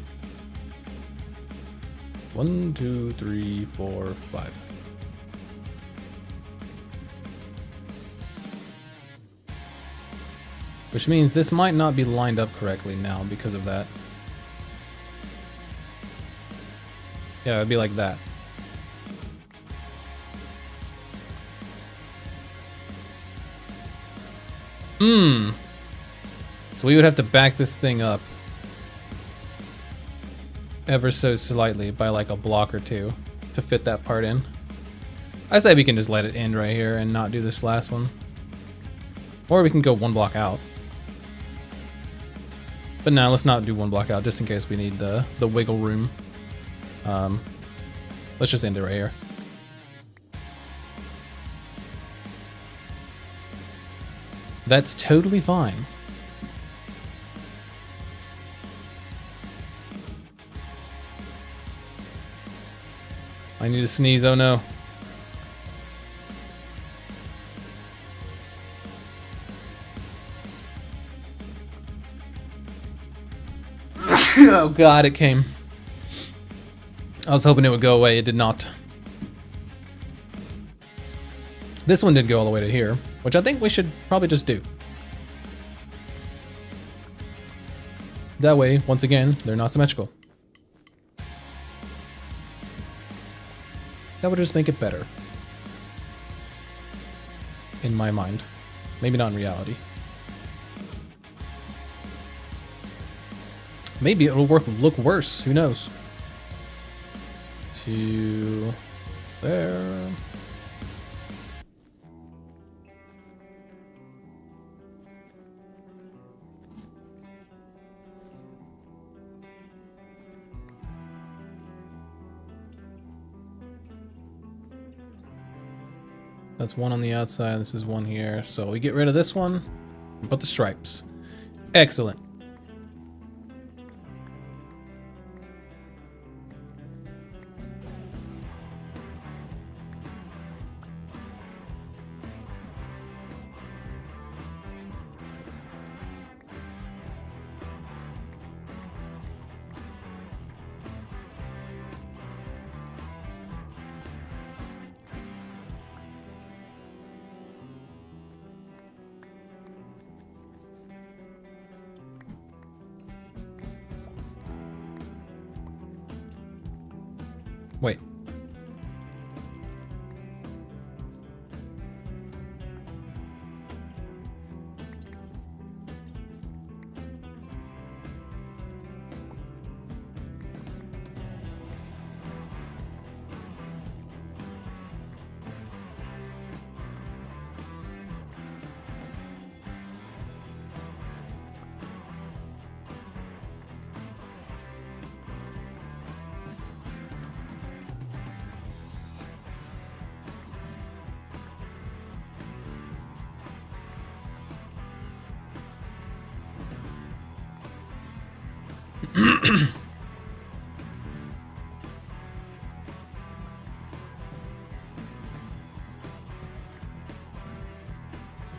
1, 2, 3, 4, 5. Which means this might not be lined up correctly now because of that. Yeah, it'd be like that. So we would have to back this thing up ever so slightly by like a block or two to fit that part in. I say we can just let it end right here and not do this last one. Or we can go 1 block out. But now let's not do 1 block out just in case we need the wiggle room. Let's just end it right here. That's totally fine. I need to sneeze, oh no. Oh god, it came. I was hoping it would go away, it did not. This one did go all the way to here, which I think we should probably just do. That way, once again, they're not symmetrical. That would just make it better. In my mind. Maybe not in reality. Maybe it'll look worse, who knows? To there. That's 1 on the outside, this is 1 here. So we get rid of this one and put the stripes. Excellent. Wait.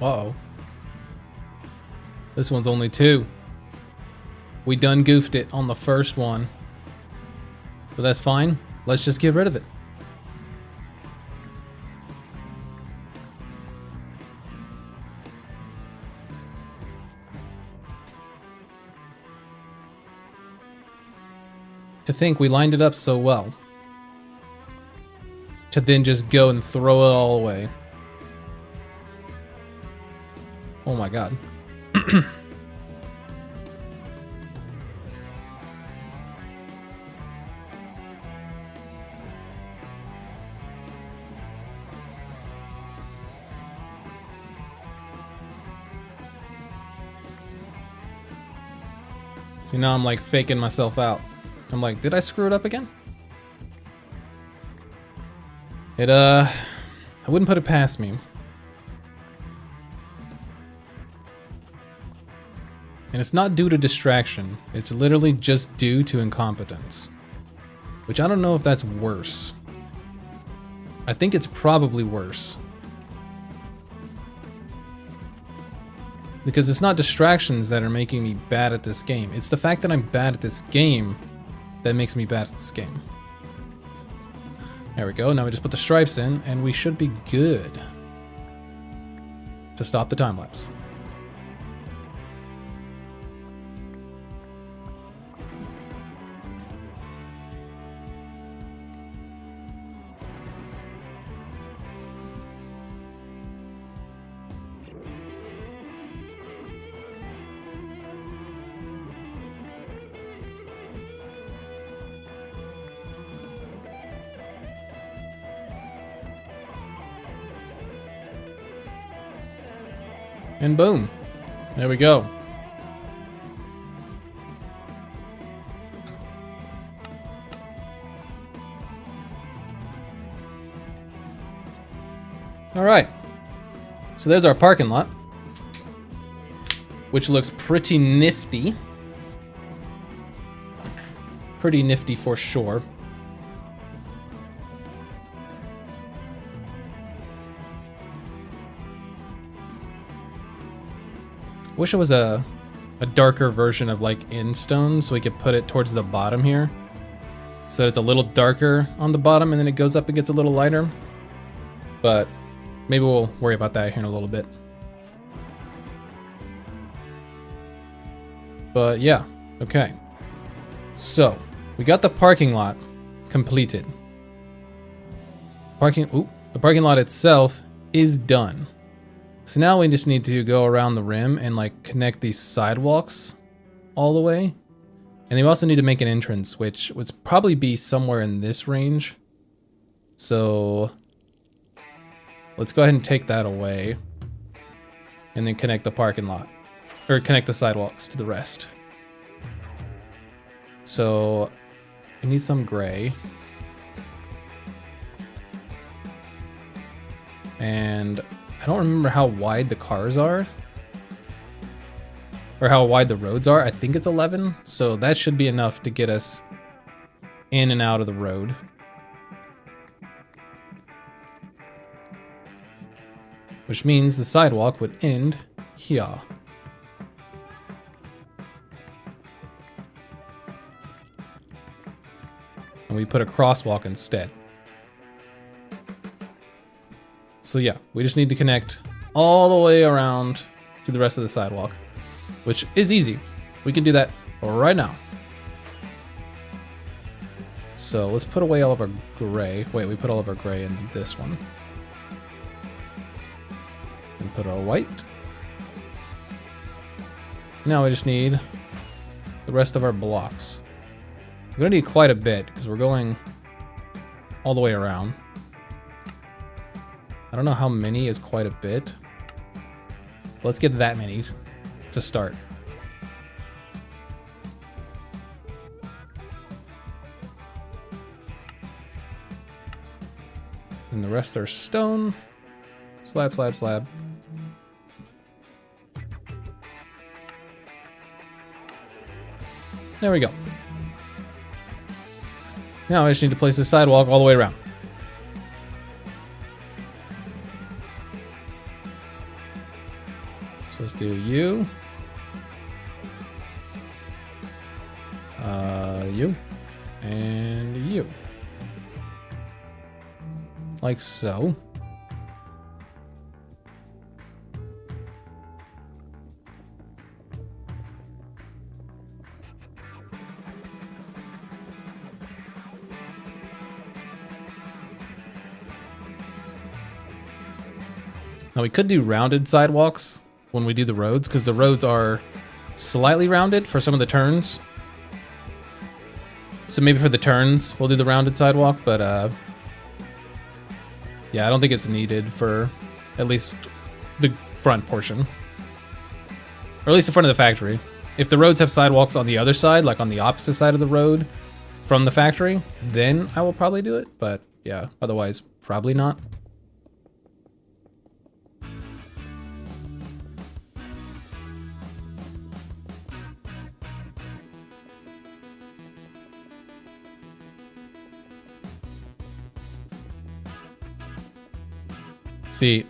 Uh-oh. This one's only 2. We done goofed it on the first one. But that's fine. Let's just get rid of it. To think we lined it up so well. To then just go and throw it all away. Oh my god. See, now I'm like faking myself out. I'm like, did I screw it up again? I wouldn't put it past me. And it's not due to distraction. It's literally just due to incompetence. Which I don't know if that's worse. I think it's probably worse. Because it's not distractions that are making me bad at this game. It's the fact that I'm bad at this game that makes me bad at this game. There we go. Now we just put the stripes in and we should be good to stop the time lapse. And boom. There we go. All right. So there's our parking lot, which looks pretty nifty. Pretty nifty for sure. Wish it was a darker version of like Instone, so we could put it towards the bottom here, so that it's a little darker on the bottom and then it goes up and gets a little lighter. But maybe we'll worry about that here in a little bit. But yeah, okay. So we got the parking lot completed. The parking lot itself is done. So now we just need to go around the rim and like connect these sidewalks all the way. And then we also need to make an entrance, which would probably be somewhere in this range. So let's go ahead and take that away and then connect the parking lot, or connect the sidewalks to the rest. So we need some gray. And I don't remember how wide the cars are. or how wide the roads are. I think it's 11, so that should be enough to get us in and out of the road. Which means the sidewalk would end here. And we put a crosswalk instead. So yeah, we just need to connect all the way around to the rest of the sidewalk, which is easy. We can do that right now. So let's put away all of our gray. Wait, we put all of our gray in this one. And put our white. Now we just need the rest of our blocks. We're gonna need quite a bit because we're going all the way around. I don't know how many is quite a bit. But let's get that many to start. And the rest are stone. Slab, slab, slab. There we go. Now I just need to place the sidewalk all the way around. So let's do you. You. And you. Like so. Now we could do rounded sidewalks when we do the roads, because the roads are slightly rounded for some of the turns. So maybe for the turns, we'll do the rounded sidewalk, but yeah, I don't think it's needed for at least the front portion. Or at least the front of the factory. If the roads have sidewalks on the other side, like on the opposite side of the road from the factory, then I will probably do it. But yeah, otherwise, probably not. See,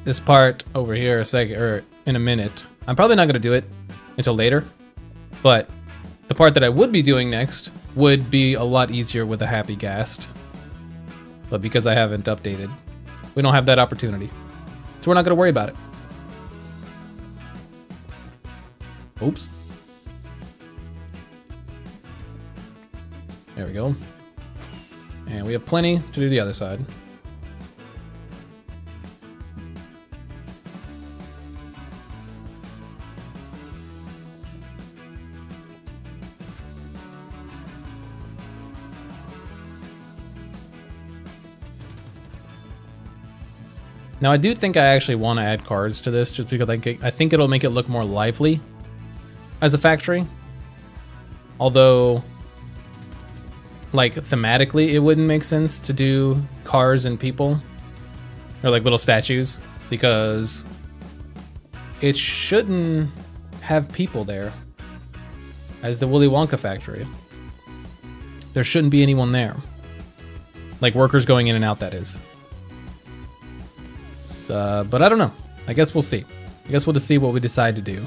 this part over here in a minute, I'm probably not going to do it until later, but the part that I would be doing next would be a lot easier with a Happy Ghast. But because I haven't updated, we don't have that opportunity. So we're not going to worry about it. Oops. There we go. And we have plenty to do the other side. Now I do think I actually want to add cars to this just because I think it'll make it look more lively as a factory. Although, like, thematically it wouldn't make sense to do cars and people or like little statues because it shouldn't have people there as the Willy Wonka factory. There shouldn't be anyone there. Like workers going in and out, that is. But I don't know. I guess we'll see. I guess we'll just see what we decide to do.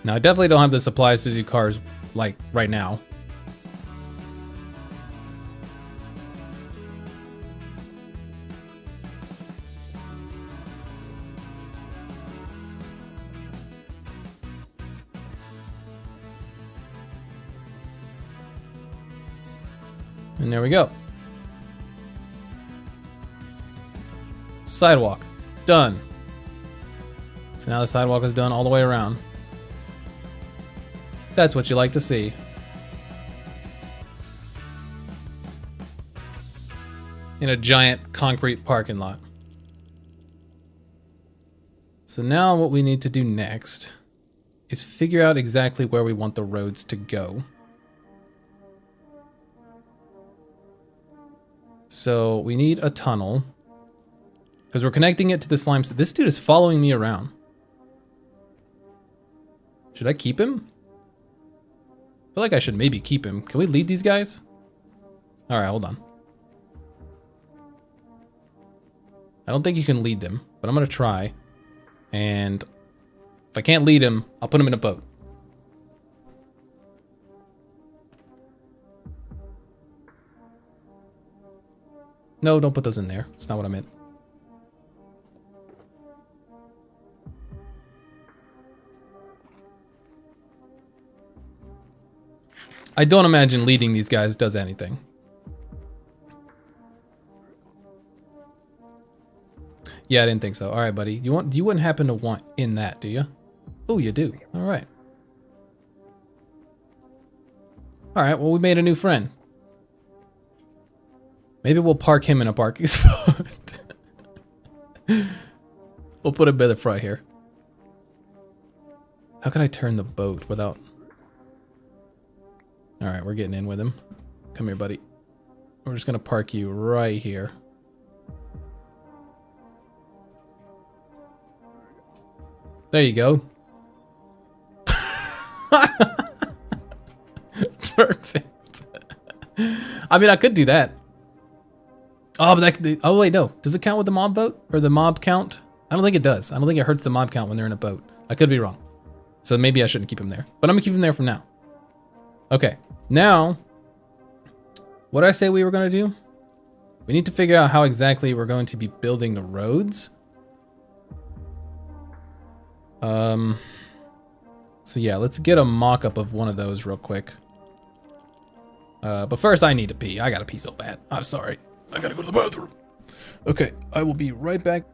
Now, I definitely don't have the supplies to do cars like right now. And there we go. Sidewalk. Done. So now the sidewalk is done all the way around. That's what you like to see. In a giant concrete parking lot. So now what we need to do next is figure out exactly where we want the roads to go. So we need a tunnel because we're connecting it to the slime. This dude is following me around. Should I keep him? I feel like I should maybe keep him. Can we lead these guys? All right, hold on. I don't think you can lead them, but I'm gonna try. And if I can't lead him, I'll put him in a boat. No, don't put those in there. That's not what I meant. I don't imagine leading these guys does anything. Yeah, I didn't think so. All right, buddy. You wouldn't happen to want in that, do you? Oh, you do. All right. All right, well, we made a new friend. Maybe we'll park him in a parking spot. We'll put him by the front here. How can I turn the boat without... All right, we're getting in with him. Come here, buddy. We're just gonna park you right here. There you go. Perfect. I mean, I could do that. Oh, but that, oh wait, no. Does it count with the mob vote or the mob count? I don't think it does. I don't think it hurts the mob count when they're in a boat. I could be wrong. So maybe I shouldn't keep him there, but I'm gonna keep him there from now. Okay, now, what did I say we were gonna do? We need to figure out how exactly we're going to be building the roads. So yeah, let's get a mock-up of one of those real quick. But first I need to pee. I gotta pee so bad. I'm sorry. I gotta go to the bathroom. Okay, I will be right back.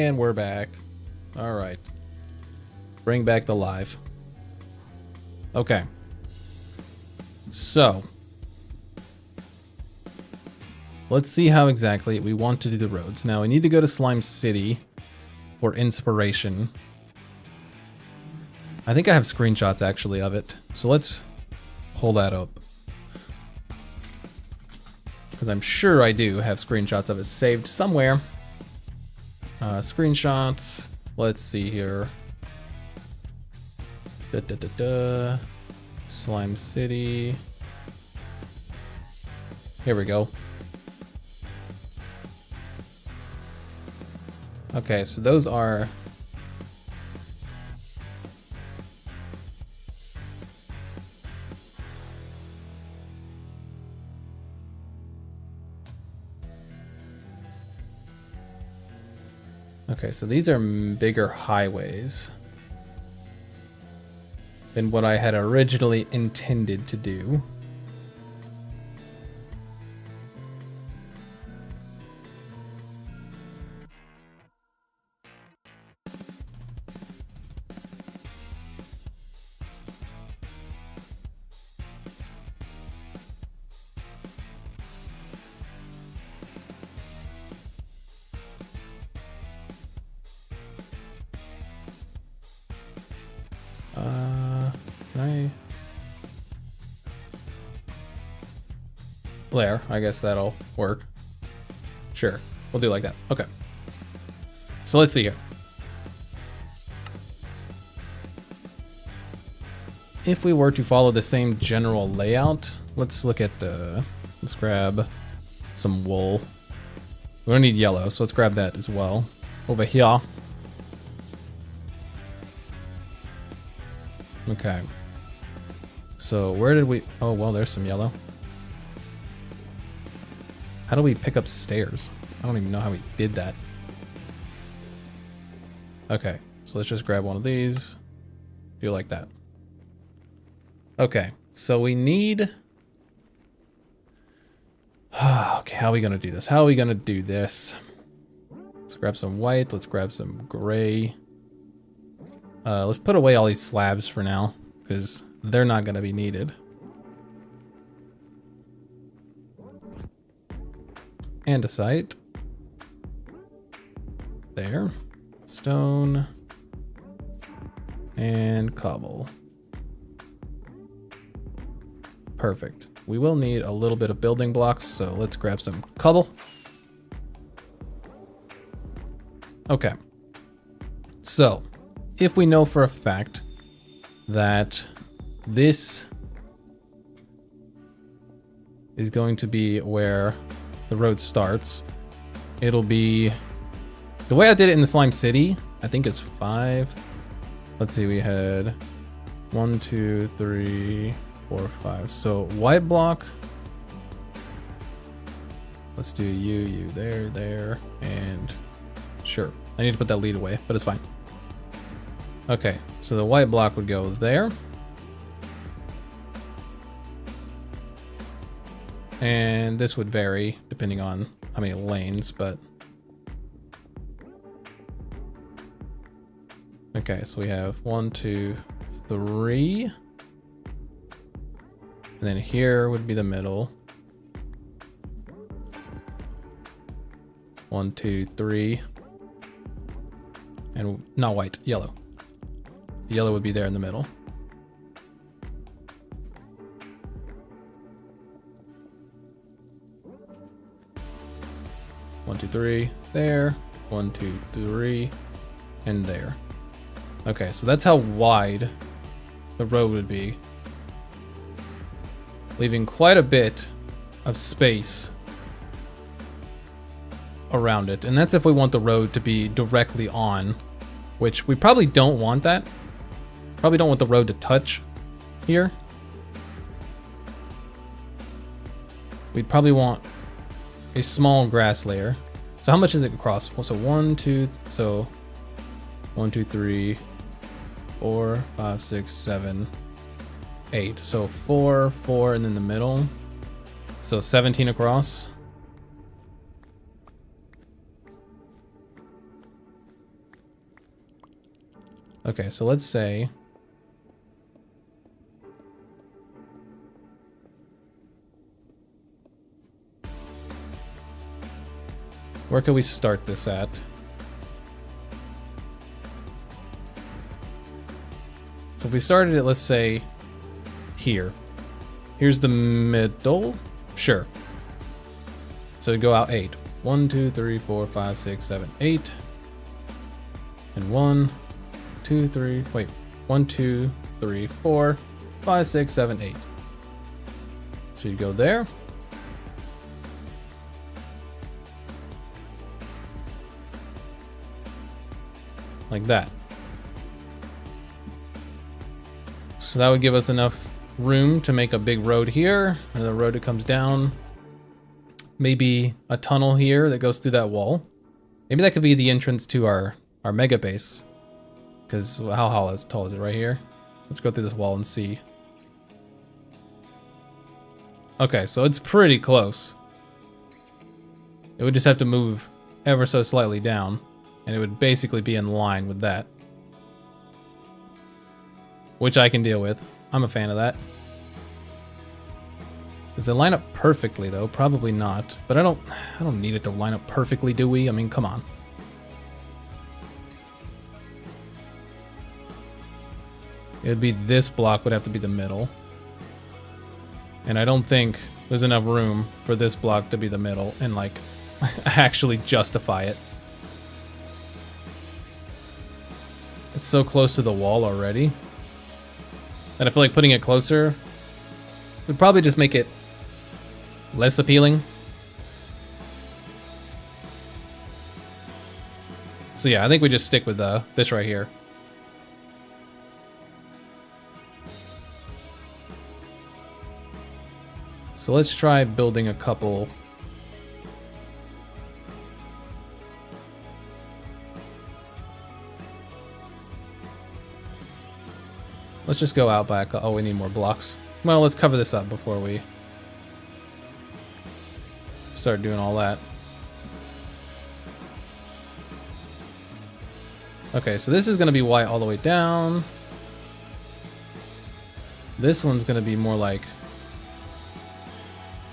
And we're back. All right. Bring back the live. Okay. So, let's see how exactly we want to do the roads. Now, we need to go to Slime City for inspiration. I think I have screenshots actually of it. So let's pull that up. Because I'm sure I do have screenshots of it saved somewhere. Screenshots. Let's see here. Slime City. Here we go. Okay, so those are... Okay, so these are bigger highways than what I had originally intended to do. Can there, I guess that'll work. Sure, we'll do it like that. Okay. So let's see here. If we were to follow the same general layout, let's look at the, let's grab some wool. We don't need yellow, so let's grab that as well. Over here. Okay. So where did we, oh, well, there's some yellow. How do we pick up stairs? I don't even know how we did that. Okay, so let's just grab one of these. Do like that. Okay, so we need... Okay, how are we gonna do this? How are we gonna do this? Let's grab some white, let's grab some gray. Let's put away all these slabs for now, because they're not gonna be needed. Andesite. There. Stone. And cobble. Perfect. We will need a little bit of building blocks, so let's grab some cobble. Okay. So, if we know for a fact that this is going to be where the road starts, it'll be the way I did it in the Slime City. I think it's 5. Let's see, we had 1, 2, 3, 4, 5. So white block. Let's do you there, and sure. I need to put that lead away, but it's fine. Okay, so the white block would go there. And this would vary depending on how many lanes, but... Okay, so we have 1, 2, 3. And then here would be the middle. 1, 2, 3. And not white, yellow. The yellow would be there in the middle. One, two, three, there. 1, 2, 3, and there. Okay, so that's how wide the road would be, leaving quite a bit of space around it. And that's if we want the road to be directly on, which we probably don't want that. Probably don't want the road to touch here. We'd probably want a small grass layer. So how much is it across? Well, so 1, 2, so 1, 2, 3, 4, 5, 6, 7, 8. So 4, 4, and then the middle. So 17 across. Okay, so let's say where can we start this at? So if we started it, let's say here. Here's the middle. Sure. So it'd go out 8. 1, 2, 3, 4, 5, 6, 7, 8. And 1, 2, 3. Wait. 1, 2, 3, 4, 5, 6, 7, 8. So you go there. Like that. So that would give us enough room to make a big road here, and the road that comes down. Maybe a tunnel here that goes through that wall. Maybe that could be the entrance to our mega base. Because how tall is it right here? Let's go through this wall and see. Okay, so it's pretty close. It would just have to move ever so slightly down, and it would basically be in line with that. Which I can deal with. I'm a fan of that. Does it line up perfectly though? Probably not. But I don't need it to line up perfectly, do we? I mean, come on. It would be this block would have to be the middle. And I don't think there's enough room for this block to be the middle and like actually justify it. It's so close to the wall already. And I feel like putting it closer would probably just make it less appealing. So yeah, I think we just stick with this right here. So let's try building a couple. Let's just go out back. Oh, we need more blocks. Well, let's cover this up before we start doing all that. Okay, so this is going to be white all the way down. This one's going to be more like,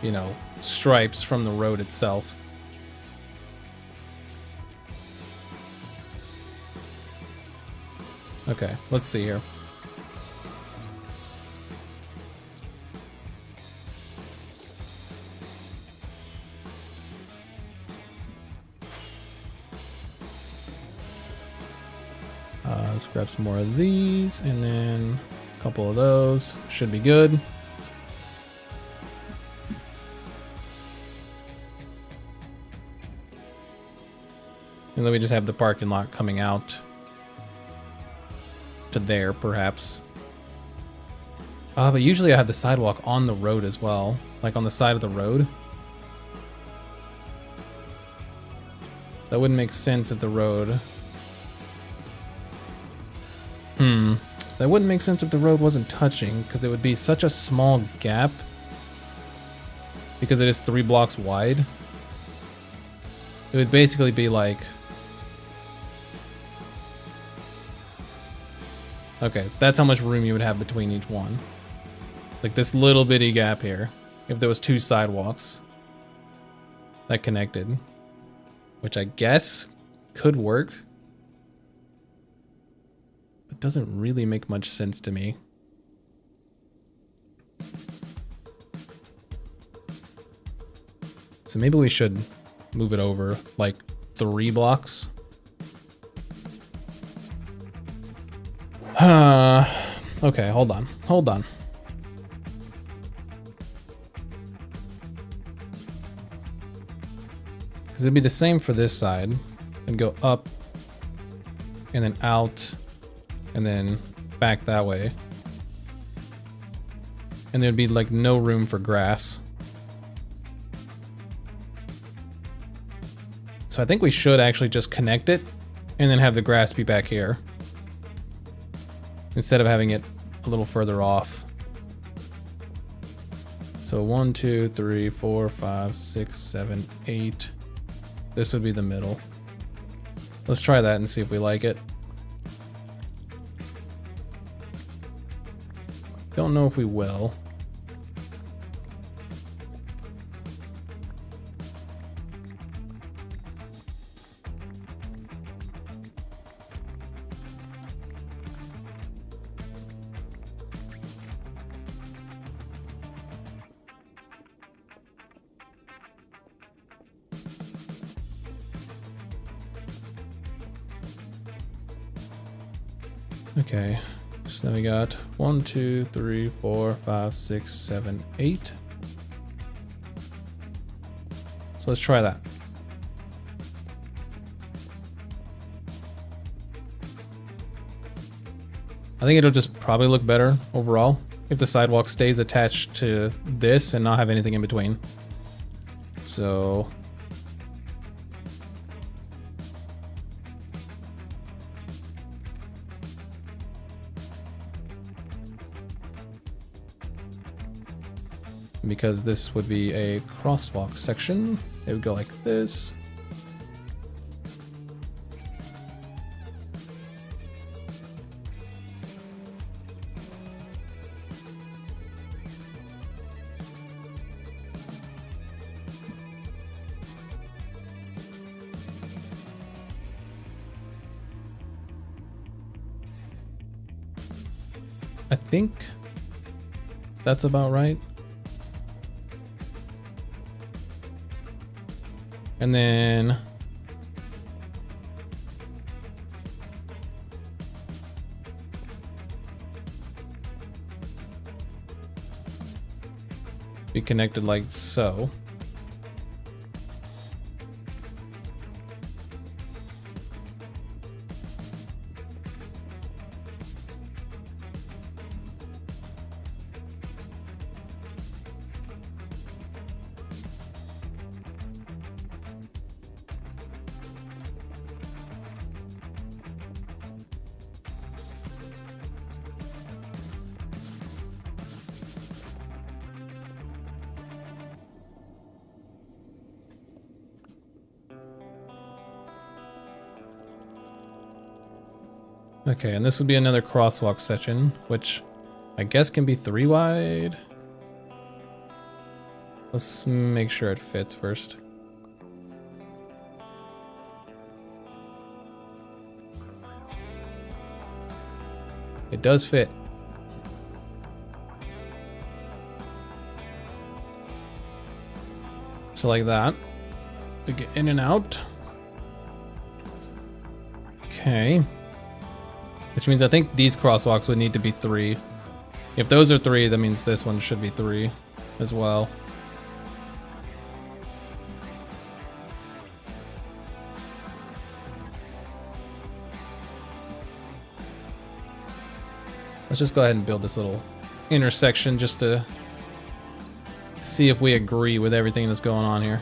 you know, stripes from the road itself. Okay, let's see here. Let's grab some more of these, and then a couple of those. Should be good. And then we just have the parking lot coming out to there, perhaps. But usually I have the sidewalk on the road as well, like on the side of the road. That wouldn't make sense if the road... That wouldn't make sense if the road wasn't touching, because it would be such a small gap. Because it is 3 blocks wide. It would basically be like... Okay, that's how much room you would have between each one. Like this little bitty gap here. If there was 2 sidewalks that connected. Which I guess could work. It doesn't really make much sense to me. So maybe we should move it over like 3 blocks. Okay, hold on. Hold on. Because it'd be the same for this side. And go up. And then out. And then back that way. And there'd be like no room for grass. So I think we should actually just connect it and then have the grass be back here. Instead of having it a little further off. So 1, 2, 3, 4, 5, 6, 7, 8. This would be the middle. Let's try that and see if we like it. Don't know if we will. Okay, so then we got 1, 2, 3, 4, 5, 6, 7, 8. So let's try that. I think it'll just probably look better overall if the sidewalk stays attached to this and not have anything in between. So because this would be a crosswalk section, it would go like this. I think that's about right. And then be connected like so. Okay, and this would be another crosswalk section, which I guess can be 3 wide. Let's make sure it fits first. It does fit. So like that, to get in and out. Okay. Which means I think these crosswalks would need to be 3. If those are 3, that means this one should be 3 as well. Let's just go ahead and build this little intersection just to see if we agree with everything that's going on here.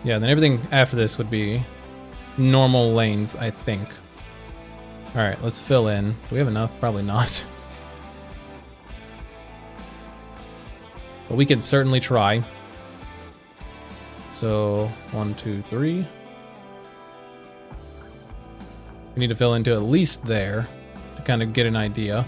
Yeah, then everything after this would be normal lanes, I think. All right, let's fill in. Do we have enough? Probably not. But we can certainly try. So 1, 2, 3. We need to fill into at least there to kind of get an idea.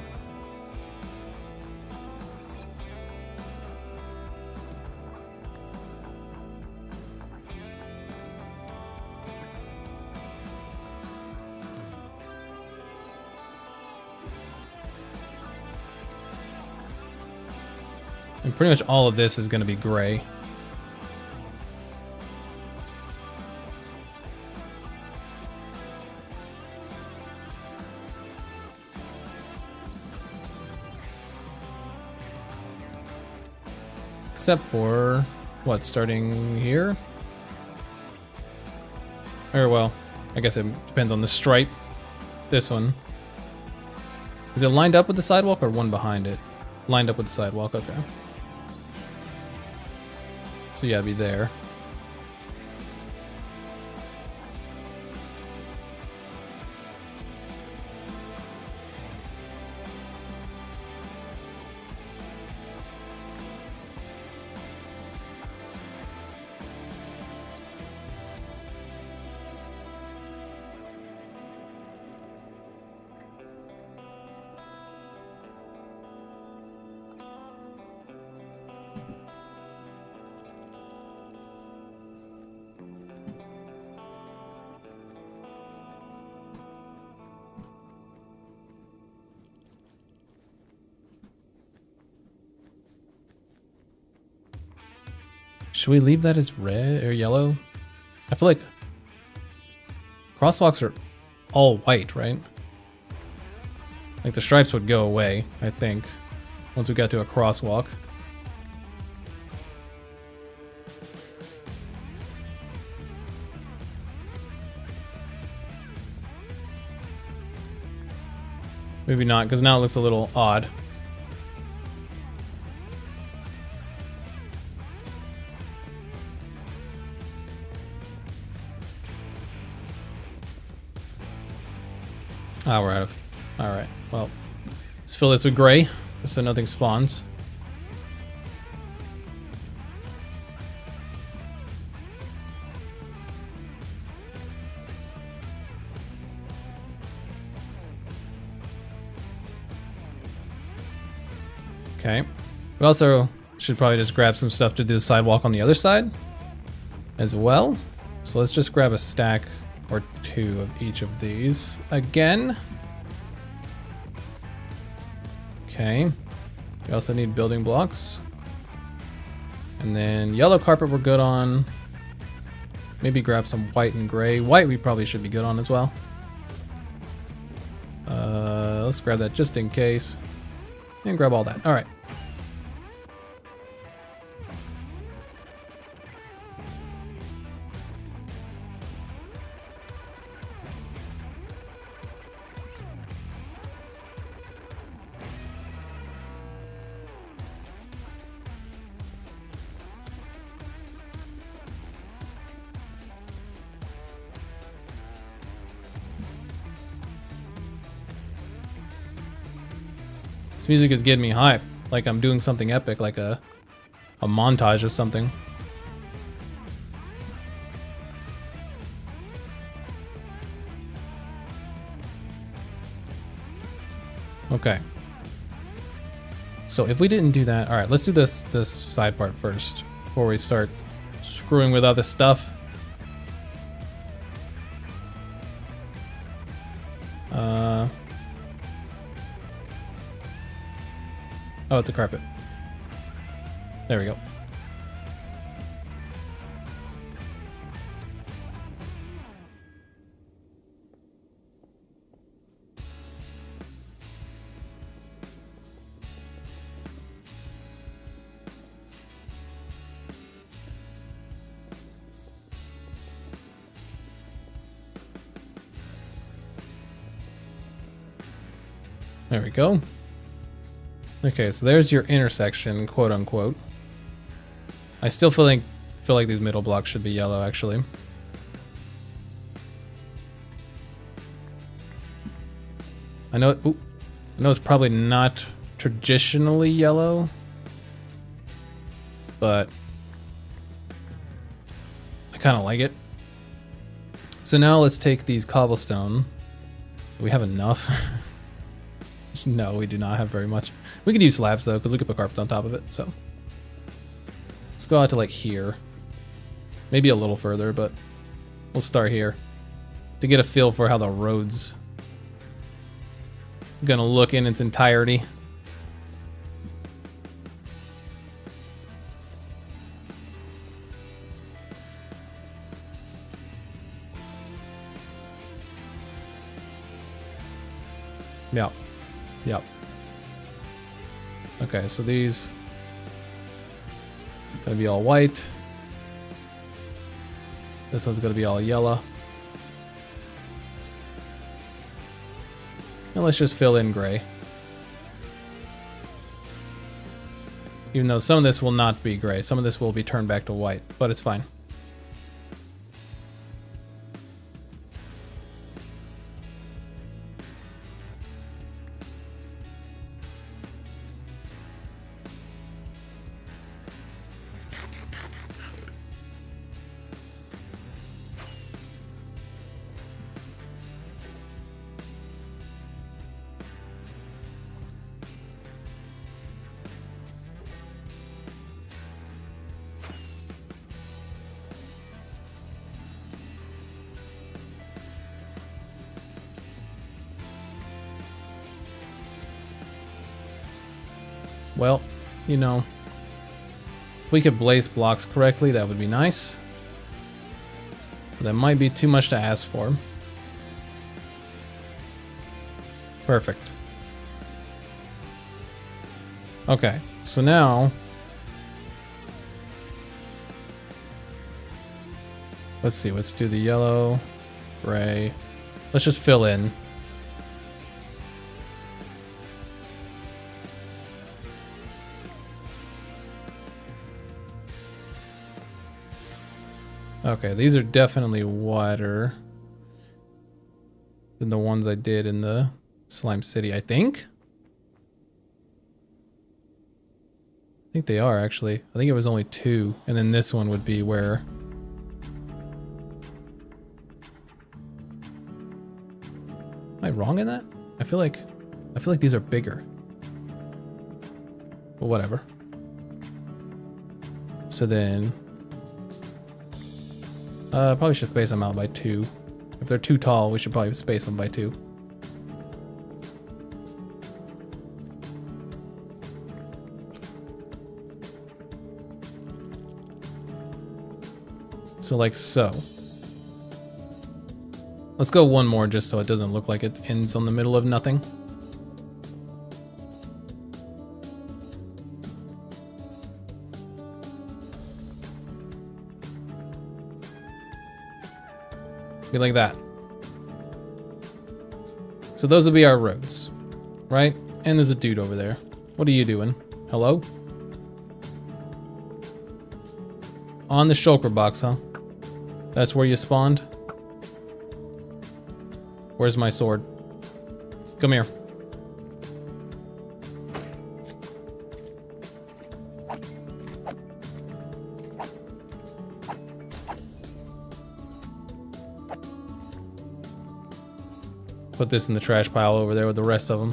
And pretty much all of this is going to be gray. Except for, what, starting here? Or, well, I guess it depends on the stripe. This one. Is it lined up with the sidewalk or one behind it? Lined up with the sidewalk, okay. So yeah, it'd be there. Should we leave that as red or yellow? I feel like crosswalks are all white, right? Like the stripes would go away, I think, once we got to a crosswalk. Maybe not, because now it looks a little odd. Ah, we're out of... Alright, well, let's fill this with gray, so nothing spawns. Okay. We also should probably just grab some stuff to do the sidewalk on the other side as well. So let's just grab a stack or two of each of these again. Okay. We also need building blocks. And then yellow carpet we're good on. Maybe grab some white and gray. White we probably should be good on as well. Let's grab that just in case. And grab all that. All right. This music is getting me hype, like I'm doing something epic, like a montage of something. Okay. So if we didn't do that, all right, let's do this side part first before we start screwing with other stuff. Oh, it's a carpet. There we go. There we go. Okay, so there's your intersection, quote unquote. I still feel like these middle blocks should be yellow, actually. I know it's probably not traditionally yellow, but I kind of like it. So now let's take these cobblestone. Do we have enough? No, we do not have very much. We could use slabs though, because we could put carpets on top of it. So let's go out to like here, maybe a little further, but we'll start here to get a feel for how the road's gonna look in its entirety. Yeah. Yep. Okay, so these gonna be all white. This one's gonna be all yellow. And let's just fill in gray. Even though some of this will not be gray, some of this will be turned back to white, but it's fine. Well, you know, If we could place blocks correctly, that would be nice. But that might be too much to ask for. Perfect. Okay, so now let's see, let's do the yellow, gray. Let's just fill in. Okay, these are definitely wider than the ones I did in the Slime City, I think. I think they are, actually. I think it was only 2, and then this one would be where... Am I wrong in that? I feel like these are bigger. But whatever. So then... probably should space them out by 2. If they're too tall, we should probably space them by 2. So like so. Let's go one more just so it doesn't look like it ends on the middle of nothing. Be like that. So those will be our roads, right? And there's a dude over there. What are you doing? Hello? On the shulker box, huh? That's where you spawned? Where's my sword? Come here. Put this in the trash pile over there with the rest of them.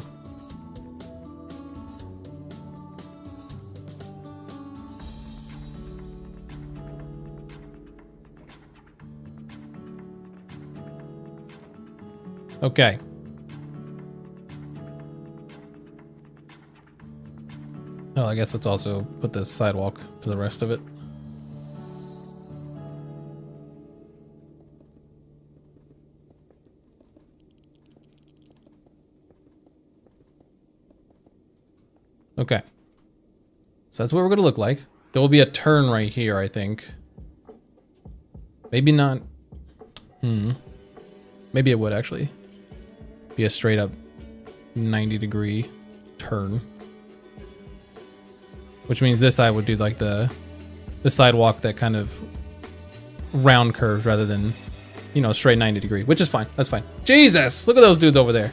Okay. Oh, I guess let's also put the sidewalk to the rest of it. Okay. So that's what we're going to look like. There will be a turn right here, I think. Maybe not. Maybe it would actually be a straight up 90-degree turn. Which means this side would do like the sidewalk that kind of round curves rather than, you know, straight 90-degree, which is fine. That's fine. Jesus! Look at those dudes over there.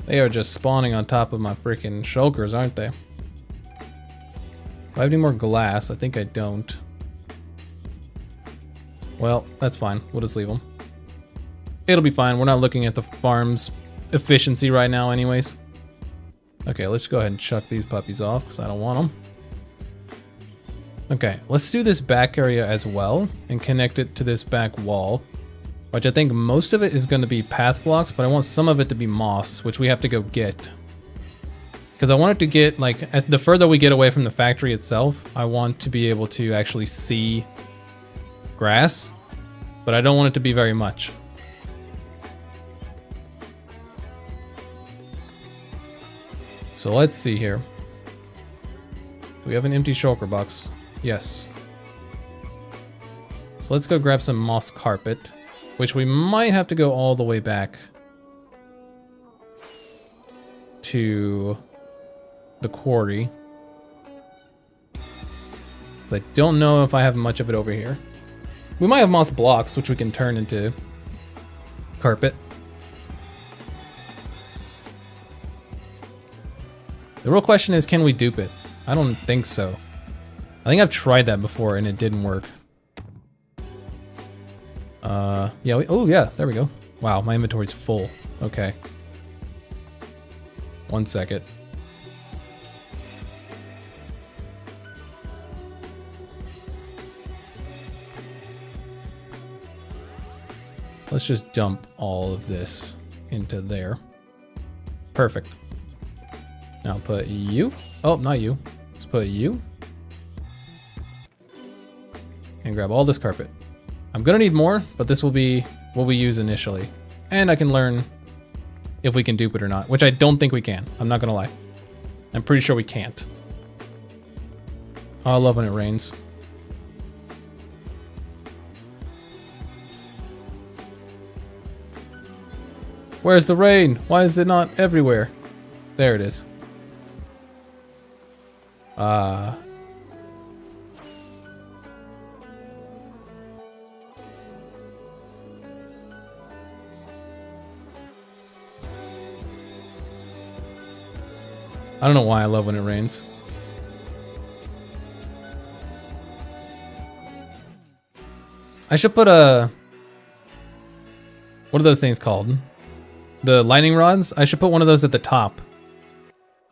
They are just spawning on top of my freaking shulkers, aren't they? Do I have any more glass? I think I don't. Well, that's fine. We'll just leave them. It'll be fine. We're not looking at the farm's efficiency right now anyways. Okay, let's go ahead and chuck these puppies off because I don't want them. Okay, let's do this back area as well and connect it to this back wall, which I think most of it is going to be path blocks, but I want some of it to be moss, which we have to go get. Because I want it to get, like, as the further we get away from the factory itself, I want to be able to actually see grass, but I don't want it to be very much. So let's see here. Do we have an empty shulker box? Yes. So let's go grab some moss carpet, which we might have to go all the way back to the quarry. So I don't know if I have much of it over here. We might have moss blocks, which we can turn into carpet. The real question is, can we dupe it? I don't think so. I think I've tried that before and it didn't work. Yeah, oh yeah, there we go. Wow, my inventory's full. Okay. 1 second. Let's just dump all of this into there. Perfect. I'll put you. Oh, not you. Let's put you. And grab all this carpet. I'm gonna need more, but this will be what we use initially. And I can learn if we can dupe it or not, which I don't think we can. I'm not gonna lie. I'm pretty sure we can't. Oh, I love when it rains. Where's the rain? Why is it not everywhere? There it is. I don't know why I love when it rains. I should put a... What are those things called? The lightning rods? I should put one of those at the top.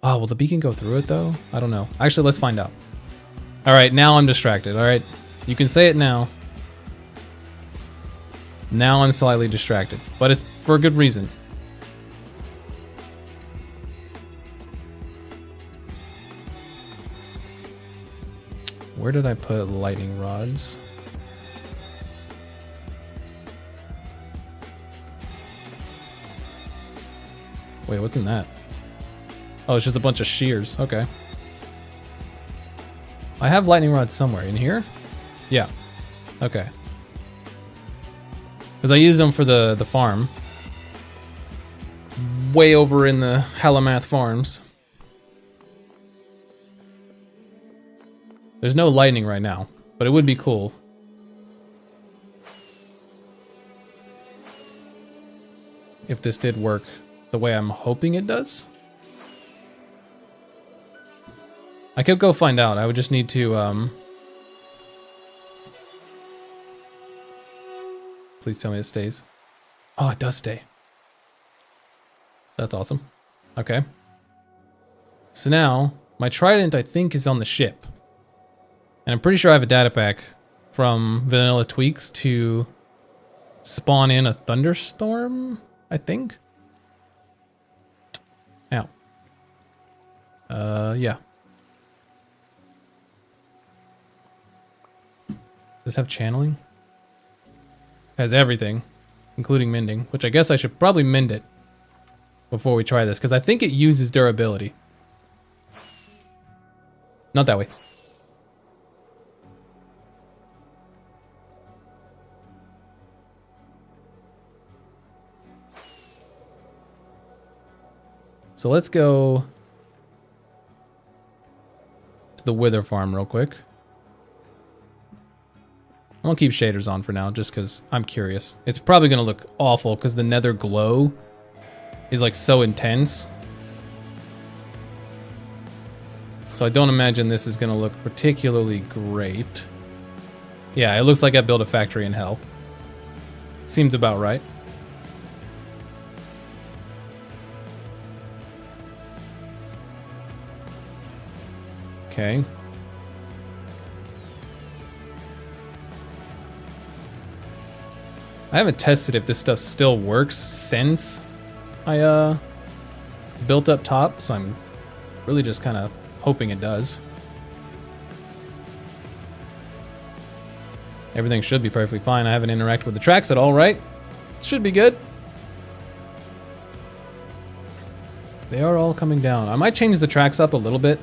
Oh, will the beacon go through it though? I don't know. Actually, let's find out. All right, now I'm distracted. All right, you can say it now. Now I'm slightly distracted, but it's for a good reason. Where did I put lightning rods? Wait, what's in that? Oh, it's just a bunch of shears. Okay. I have lightning rods somewhere. In here? Yeah. Okay. Because I use them for the farm. Way over in the Halamath Farms. There's no lightning right now, but it would be cool. If this did work the way I'm hoping it does. I could go find out. I would just need to, Please tell me it stays. Oh, it does stay. That's awesome. Okay. So now, my trident, I think, is on the ship. And I'm pretty sure I have a data pack from Vanilla Tweaks to spawn in a thunderstorm, I think. Ow. Yeah. Does it have channeling? Has everything, including mending, which I guess I should probably mend it before we try this, because I think it uses durability. Not that way. So let's go to the Wither Farm real quick. I'm gonna keep shaders on for now, just because I'm curious. It's probably gonna look awful because the nether glow is like so intense. So I don't imagine this is gonna look particularly great. Yeah, it looks like I built a factory in hell. Seems about right. Okay. I haven't tested if this stuff still works since I built up top, so I'm really just kind of hoping it does. Everything should be perfectly fine. I haven't interacted with the tracks at all, right? Should be good. They are all coming down. I might change the tracks up a little bit.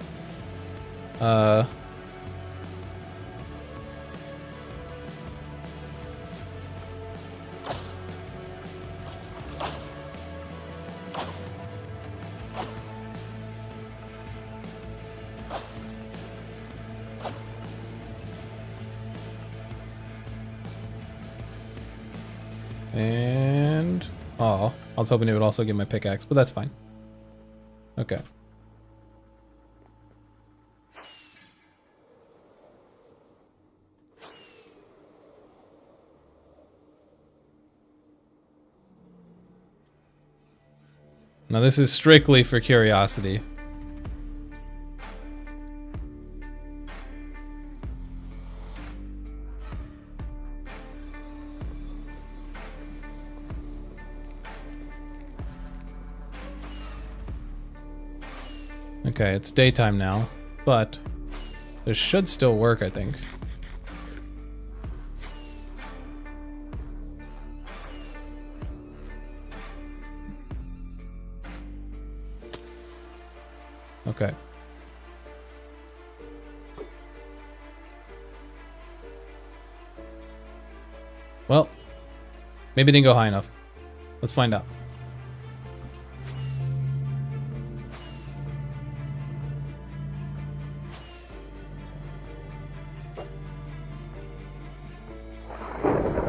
And... oh, I was hoping it would also give my pickaxe, but that's fine. Okay. Now this is strictly for curiosity. Okay, it's daytime now, but this should still work, I think. Okay. Well, maybe it didn't go high enough. Let's find out.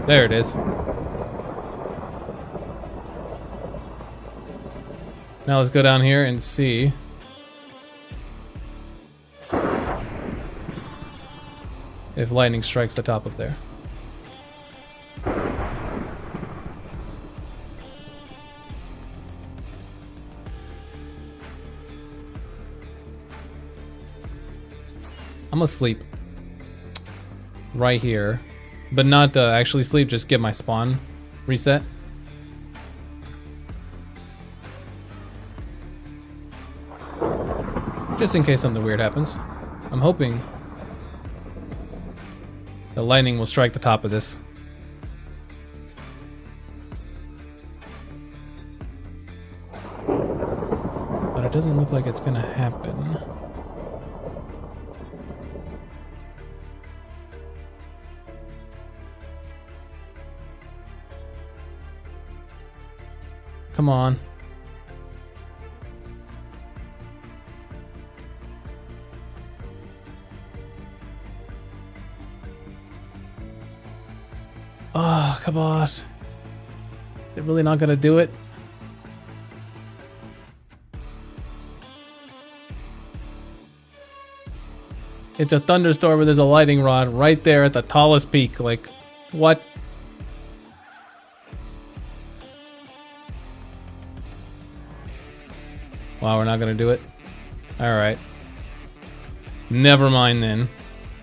There it is. Now let's go down here and see. If lightning strikes the top up there. I'm gonna sleep right here, but not actually sleep, just get my spawn reset. Just in case something weird happens. I'm hoping the lightning will strike the top of this. But it doesn't look like it's gonna happen. Come on. Oh, come on. Is it really not gonna do it? It's a thunderstorm and there's a lightning rod right there at the tallest peak. Like, what? Wow, we're not gonna do it? Alright. Never mind then.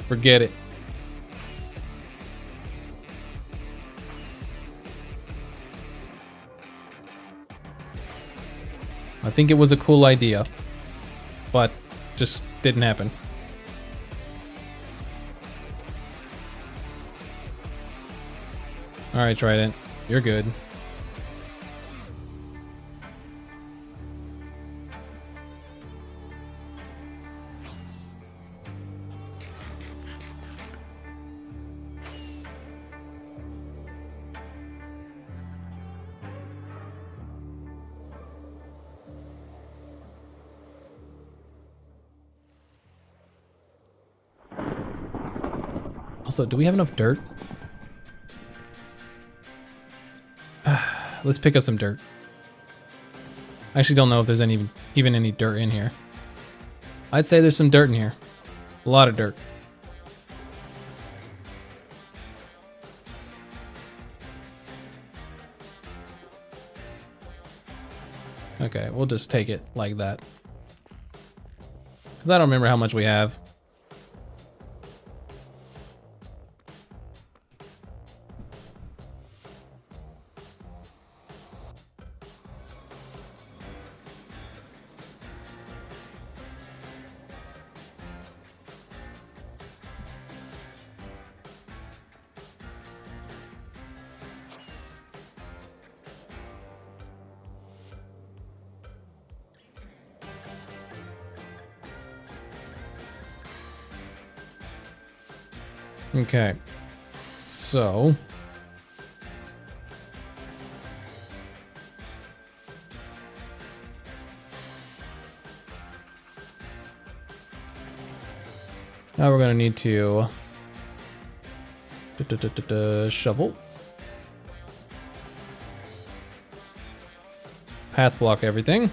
Forget it. I think it was a cool idea, but just didn't happen. Alright, Trident. You're good. Also, do we have enough dirt? Let's pick up some dirt. I actually don't know if there's even any dirt in here. I'd say there's some dirt in here. A lot of dirt. Okay, we'll just take it like that. Because I don't remember how much we have. Okay, so now we're gonna need to shovel, path block everything,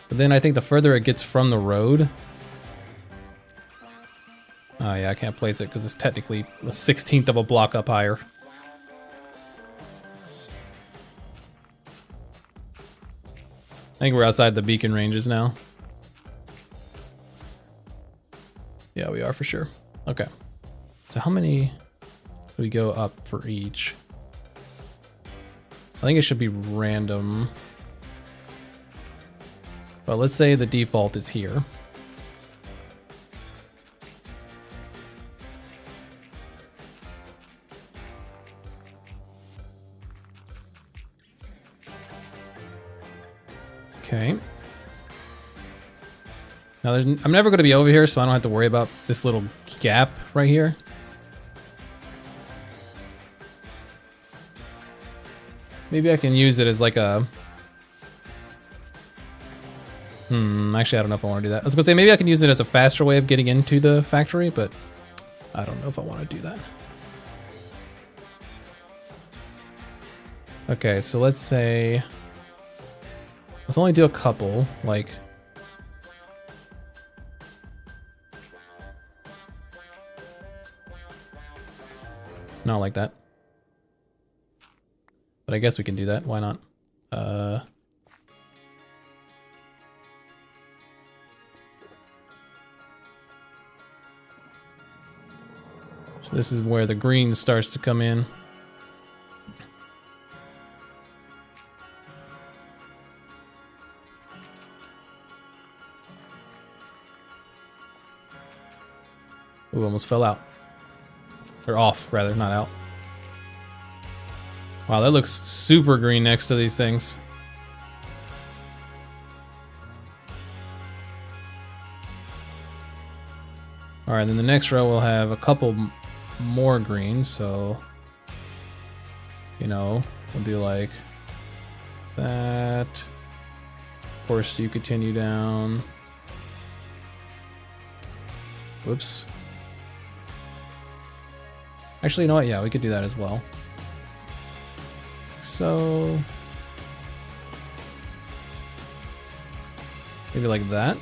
but then I think the further it gets from the road. Oh yeah, I can't place it because it's technically a 1/16 of a block up higher. I think we're outside the beacon ranges now. Yeah, we are for sure. Okay. So how many do we go up for each? I think it should be random. But let's say the default is here. Okay. Now, I'm never going to be over here, so I don't have to worry about this little gap right here. Maybe I can use it as like a... actually, I don't know if I want to do that. I was going to say, maybe I can use it as a faster way of getting into the factory, but I don't know if I want to do that. Okay, so let's say... Let's only do a couple, like... Not like that. But I guess we can do that. Why not? So this is where the green starts to come in. Ooh, almost fell out. Or off, rather, not out. Wow, that looks super green next to these things. Alright, then the next row will have a couple more greens, so... You know, we'll do like... that. Of course, you continue down. Whoops. Actually, you know what? Yeah, we could do that as well. So... maybe like that.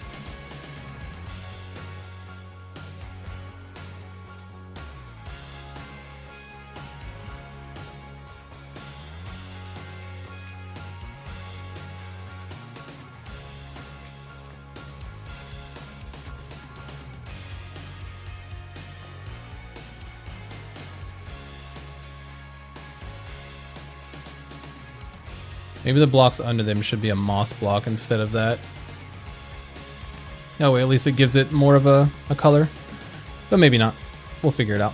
Maybe the blocks under them should be a moss block instead of that. Oh wait, at least it gives it more of a color. But maybe not. We'll figure it out.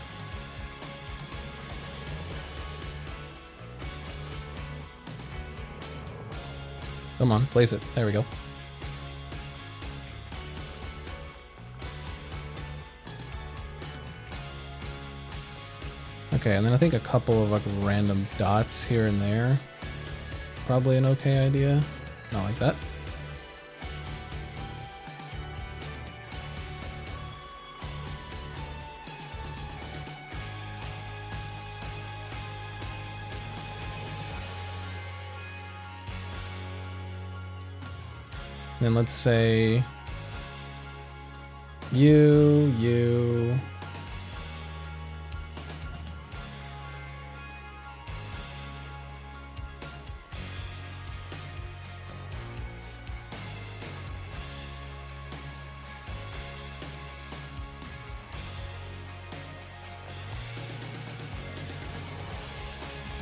Come on, place it. There we go. Okay, and then I think a couple of like random dots here and there. Probably an okay idea. Not like that. Then let's say you.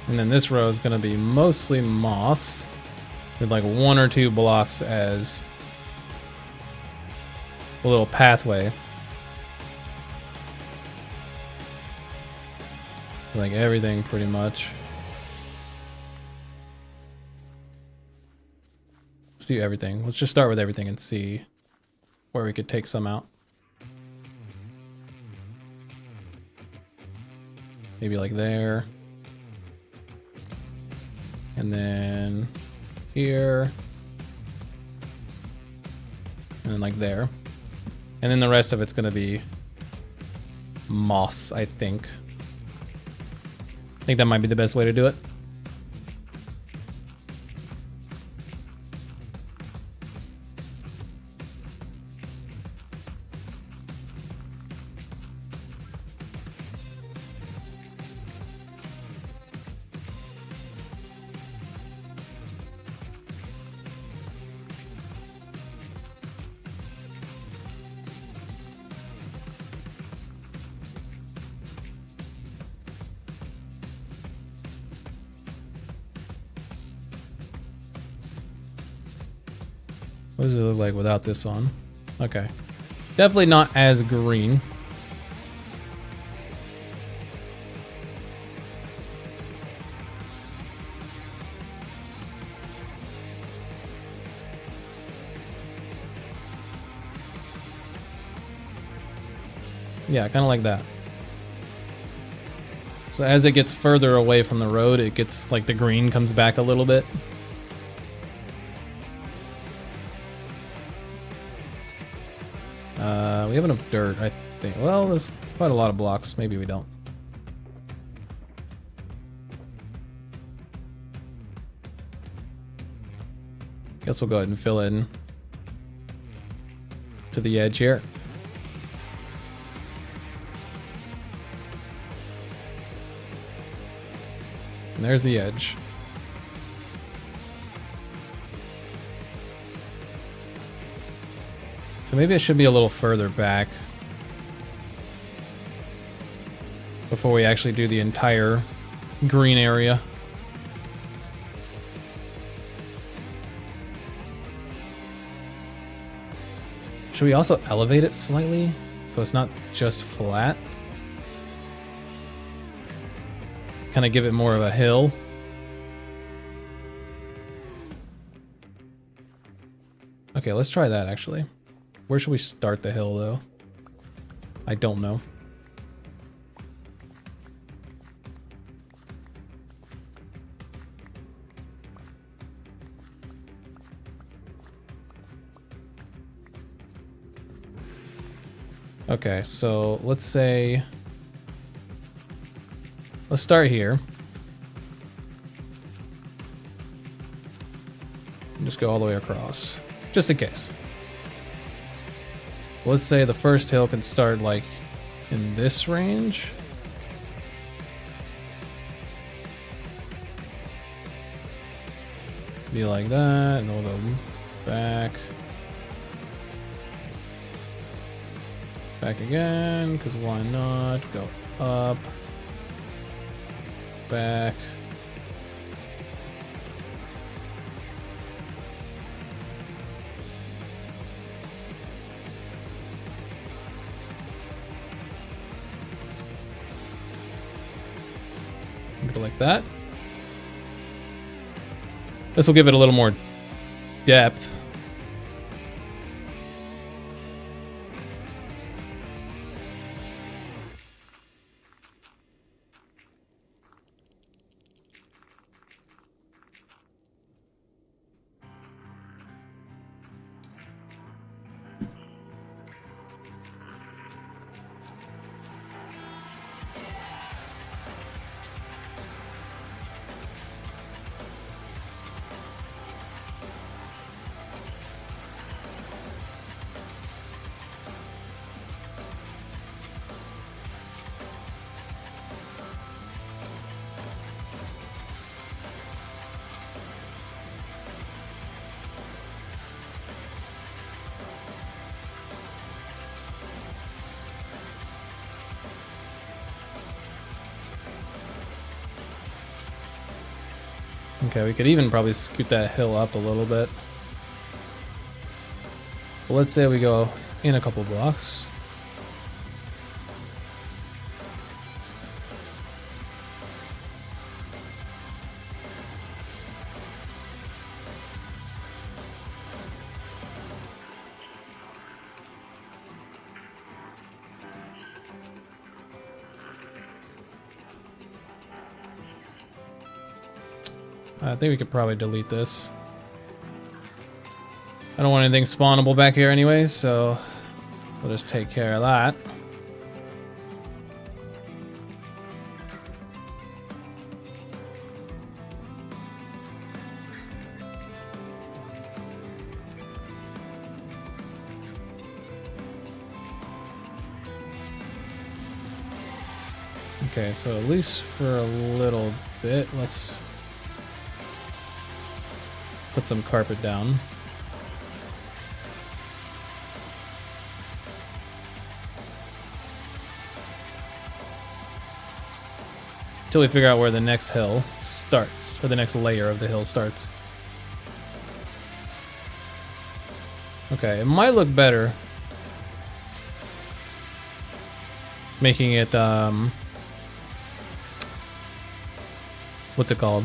And then this row is going to be mostly moss, with like 1 or 2 blocks as a little pathway. Like everything pretty much. Let's do everything. Let's just start with everything and see where we could take some out. Maybe like there. And then here. And then like there. And then the rest of it's going to be moss, I think. I think that might be the best way to do it. What does it look like without this on? Okay. Definitely not as green. Yeah, kind of like that. So as it gets further away from the road, it gets like the green comes back a little bit. We have enough dirt, I think. Well, there's quite a lot of blocks. Maybe we don't. Guess we'll go ahead and fill in to the edge here. And there's the edge. So maybe it should be a little further back before we actually do the entire green area. Should we also elevate it slightly so it's not just flat? Kind of give it more of a hill. Okay, let's try that actually. Where should we start the hill though? I don't know. Okay, so let's say, let's start here. And just go all the way across, just in case. Let's say the first hill can start like in this range. Be like that, and then we'll go back. Back again, because why not? Go up. Back. Go like that. This will give it a little more depth. Okay, we could even probably scoot that hill up a little bit. But let's say we go in a couple blocks. I think we could probably delete this. I don't want anything spawnable back here anyways, so we'll just take care of that. Okay, so at least for a little bit, let's put some carpet down. Until we figure out where the next hill starts, or the next layer of the hill starts. Okay, it might look better. Making it, what's it called?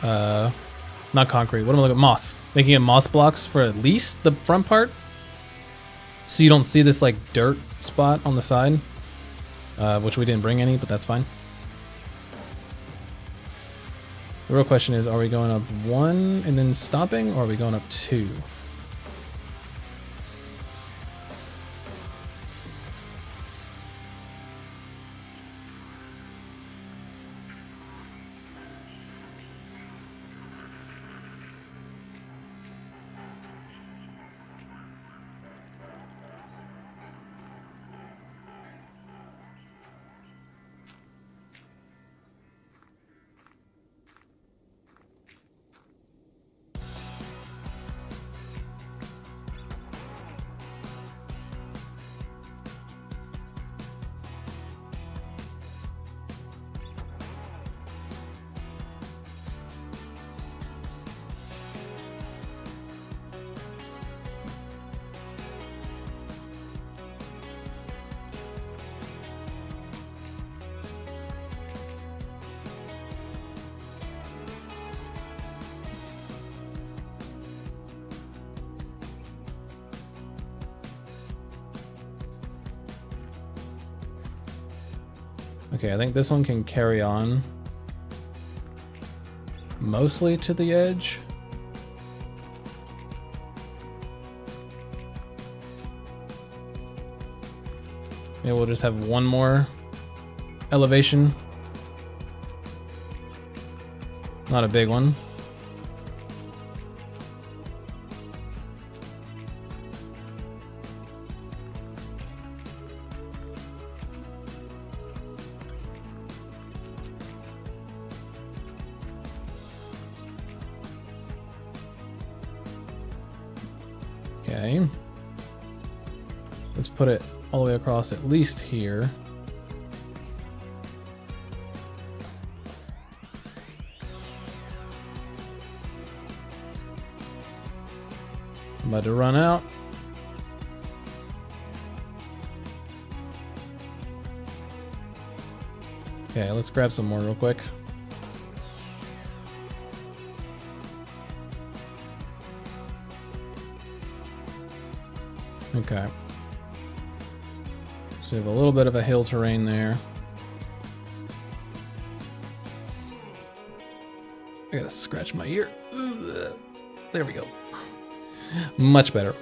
Not concrete. What am I looking at? Moss. Making it moss blocks for at least the front part. So you don't see this like dirt spot on the side. Which we didn't bring any, but that's fine. The real question is, are we going up 1 and then stopping, or are we going up 2? Okay, I think this one can carry on mostly to the edge. Maybe we'll just have one more elevation. Not a big one. Okay. Let's put it all the way across at least here. I'm about to run out. Okay, let's grab some more real quick. Okay. So we have a little bit of a hill terrain there. I gotta scratch my ear. Ugh. There we go. Much better.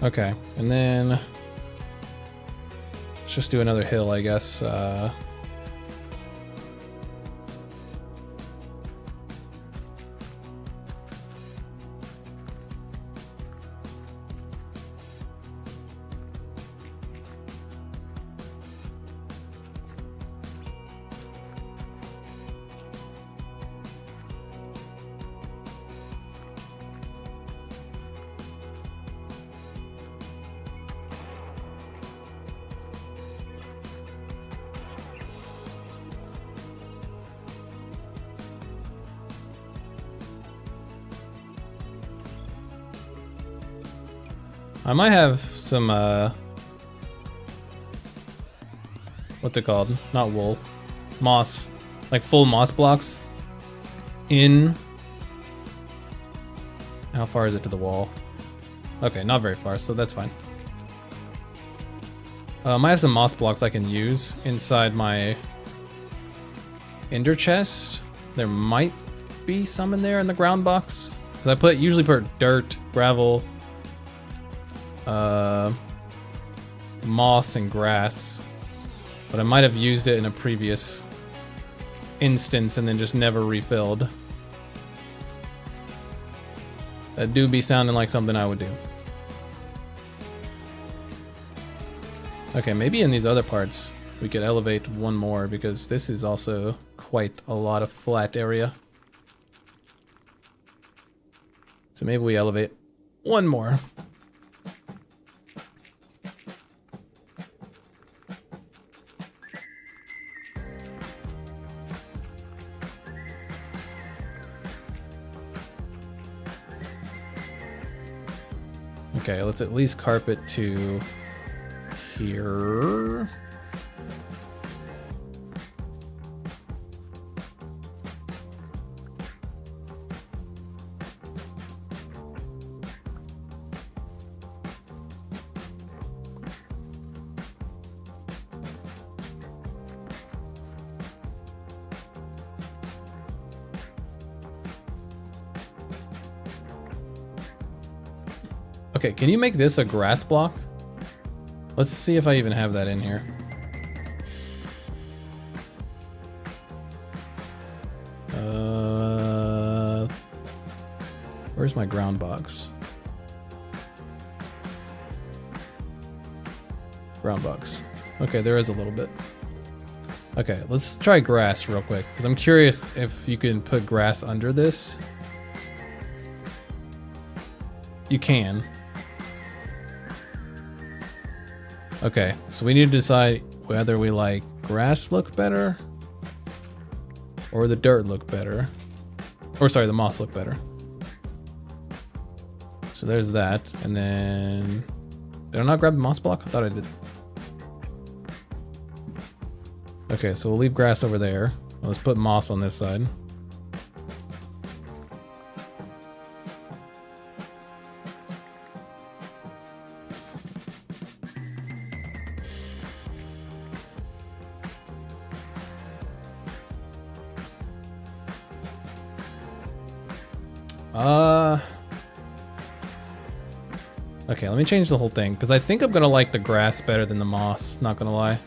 Okay, and then let's just do another hill, I guess. I might have some, what's it called? Not wool. Moss. Like full moss blocks in. How far is it to the wall? Okay, not very far, so that's fine. I have some moss blocks I can use inside my ender chest. There might be some in there in the ground box. 'Cause I usually put dirt, gravel, moss and grass, but I might have used it in a previous instance and then just never refilled. That do be sounding like something I would do. Okay, maybe in these other parts we could elevate one more, because this is also quite a lot of flat area. So maybe we elevate one more. Okay, let's at least carpet to here. Okay, can you make this a grass block? Let's see if I even have that in here. Where's my ground box? Ground box. Okay, there is a little bit. Okay, let's try grass real quick, because I'm curious if you can put grass under this. You can. Okay, so we need to decide whether we like grass look better or the dirt look better. Or sorry, the moss look better. So there's that, and then... Did I not grab the moss block? I thought I did. Okay, so we'll leave grass over there. Let's put moss on this side. Okay, let me change the whole thing, because I think I'm gonna like the grass better than the moss, not gonna lie.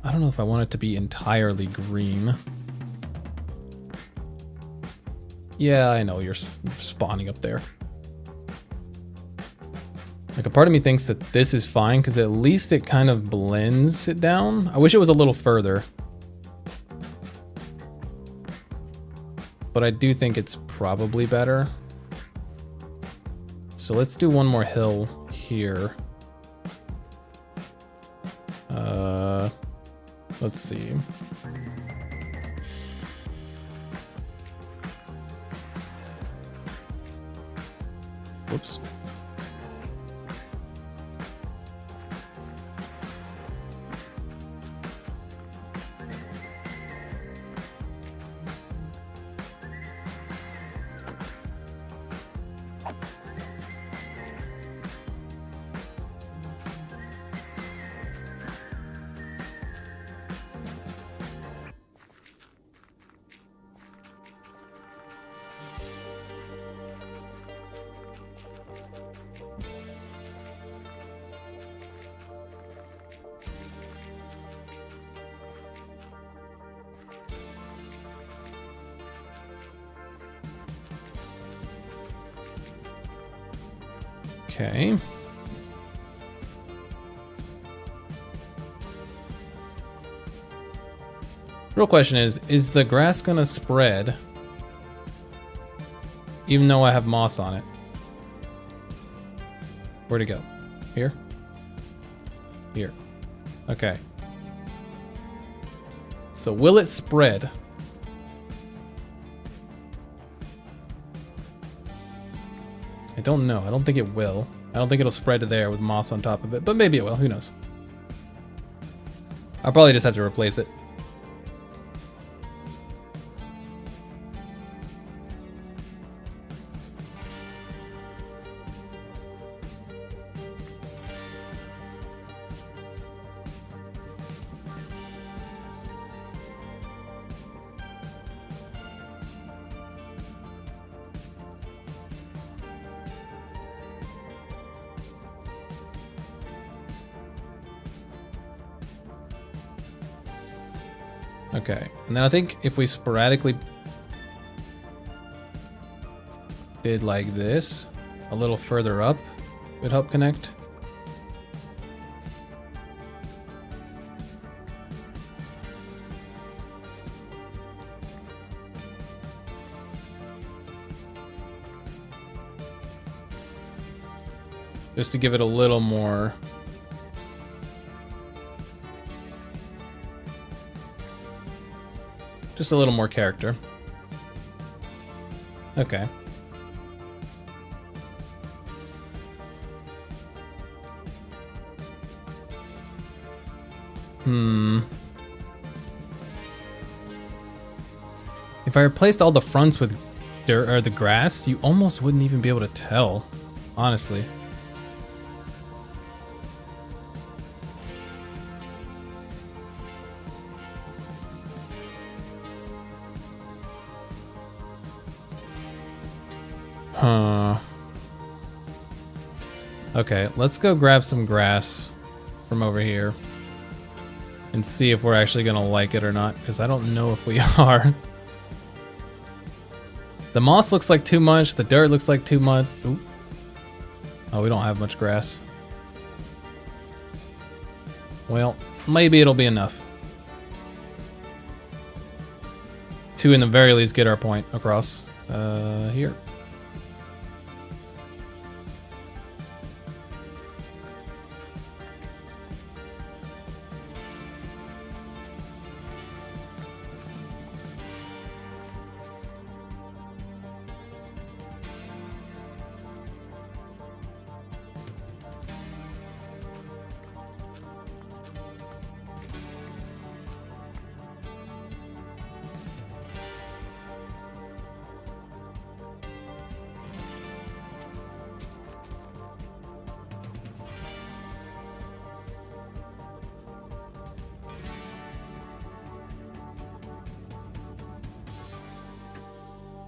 I don't know if I want it to be entirely green. Yeah, I know, you're spawning up there. Like, a part of me thinks that this is fine, because at least it kind of blends it down. I wish it was a little further. But I do think it's probably better. So let's do one more hill here. Let's see. Whoops. Okay. Real question is the grass gonna spread even though I have moss on it? Where'd it go? Here? Here. Okay. So will it spread? I don't know. I don't think it will. I don't think it'll spread to there with moss on top of it, but maybe it will. Who knows? I'll probably just have to replace it. Okay, and then I think if we sporadically did like this, a little further up, would help connect. just to give it a little more. Just a little more character. Okay. If I replaced all the fronts with dirt or the grass, you almost wouldn't even be able to tell, honestly. Huh. Okay, let's go grab some grass from over here and see if we're actually gonna like it or not, because I don't know if we are. The moss looks like too much, the dirt looks like too much. Ooh. Oh, we don't have much grass. Well, maybe it'll be enough to, in the very least, get our point across here.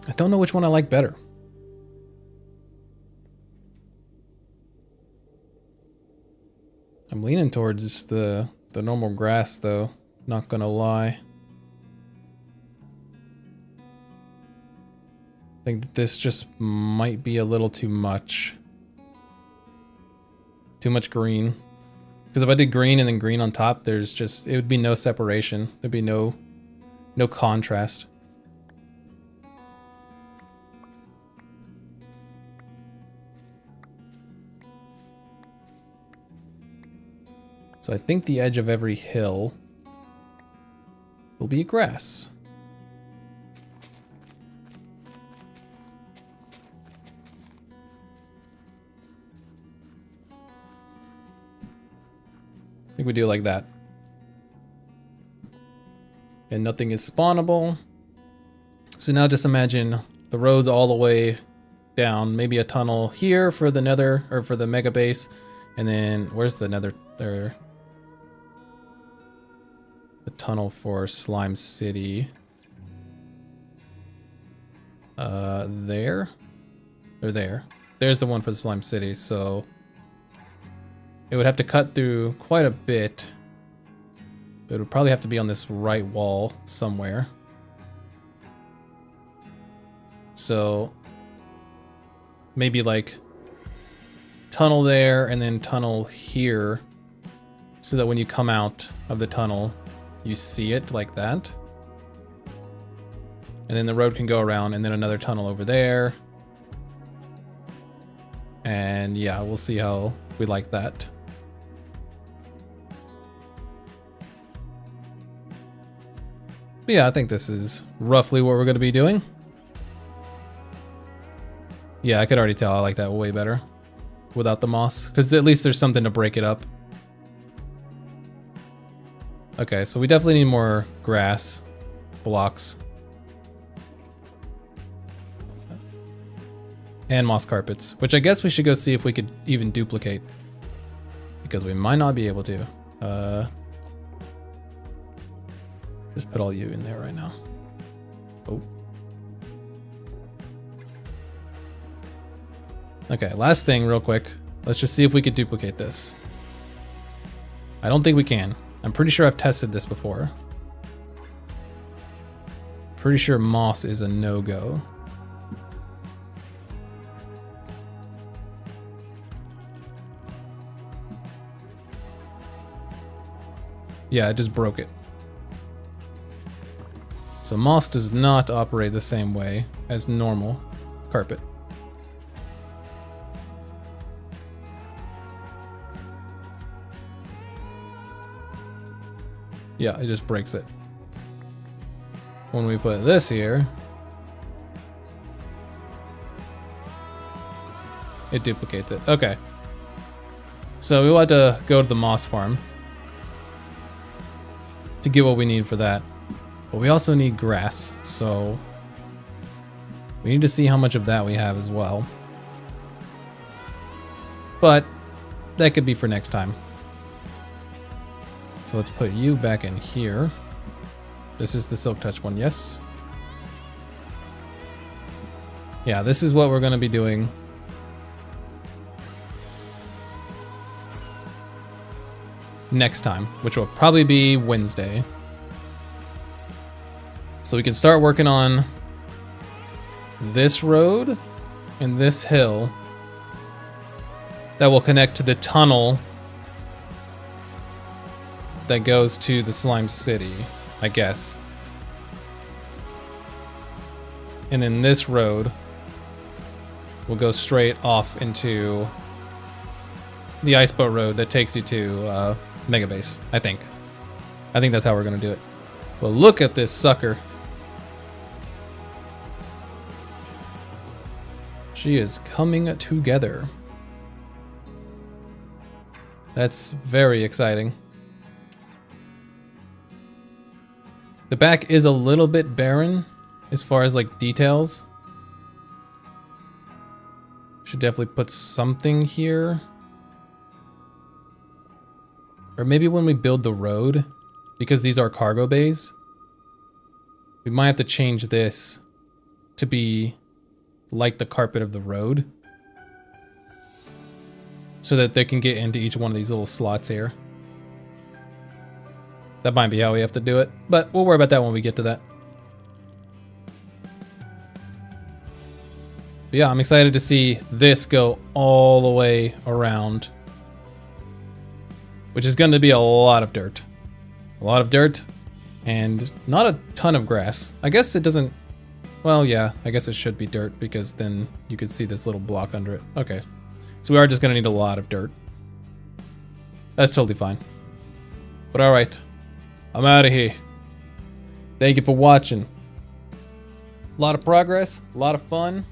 I don't know which one I like better. I'm leaning towards the normal grass though, not gonna lie. I think that this just might be a little too much. Too much green. Because if I did green and then green on top, there's just, it would be no separation. There'd be no contrast. So I think the edge of every hill will be grass. I think we do it like that. And nothing is spawnable. So now just imagine the roads all the way down, maybe a tunnel here for the nether, or for the mega base. And then where's the nether there? The tunnel for Slime City. There? Or there. There's the one for the Slime City, so it would have to cut through quite a bit. It would probably have to be on this right wall somewhere. So maybe like tunnel there and then tunnel here, so that when you come out of the tunnel, you see it like that. And then the road can go around, and then another tunnel over there. And yeah, we'll see how we like that. But yeah, I think this is roughly what we're going to be doing. Yeah, I could already tell I like that way better without the moss, because at least there's something to break it up. Okay, so we definitely need more grass blocks. And moss carpets, which I guess we should go see if we could even duplicate, because we might not be able to. Just put all you in there right now. Oh. Okay, last thing real quick. Let's just see if we could duplicate this. I don't think we can. I'm pretty sure I've tested this before. Pretty sure moss is a no-go. Yeah, it just broke it. So moss does not operate the same way as normal carpet. Yeah, it just breaks it. When we put this here, it duplicates it. Okay. So we will have to go to the moss farm to get what we need for that. But we also need grass, so we need to see how much of that we have as well. But that could be for next time. So let's put you back in here. This is the Silk Touch one, yes? Yeah, this is what we're going to be doing. Next time, which will probably be Wednesday. So we can start working on this road and this hill that will connect to the tunnel that goes to the Slime City, I guess. And then this road will go straight off into the Ice Boat Road that takes you to Mega Base, I think. I think that's how we're gonna do it. But look at this sucker. She is coming together. That's very exciting. The back is a little bit barren as far as like details. Should definitely put something here. Or maybe when we build the road, because these are cargo bays, we might have to change this to be like the carpet of the road, so that they can get into each one of these little slots here. That might be how we have to do it, but we'll worry about that when we get to that. But yeah, I'm excited to see this go all the way around, which is going to be a lot of dirt. A lot of dirt and not a ton of grass. I guess it doesn't... Well, yeah, I guess it should be dirt because then you could see this little block under it. Okay. So we are just going to need a lot of dirt. That's totally fine. But alright. I'm out of here. Thank you for watching. A lot of progress. A lot of fun.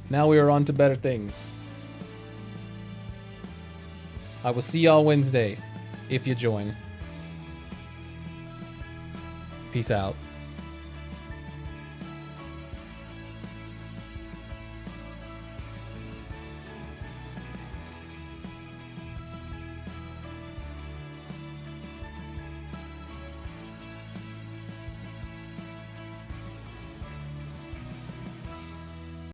Now we are on to better things. I will see y'all Wednesday if you join. Peace out.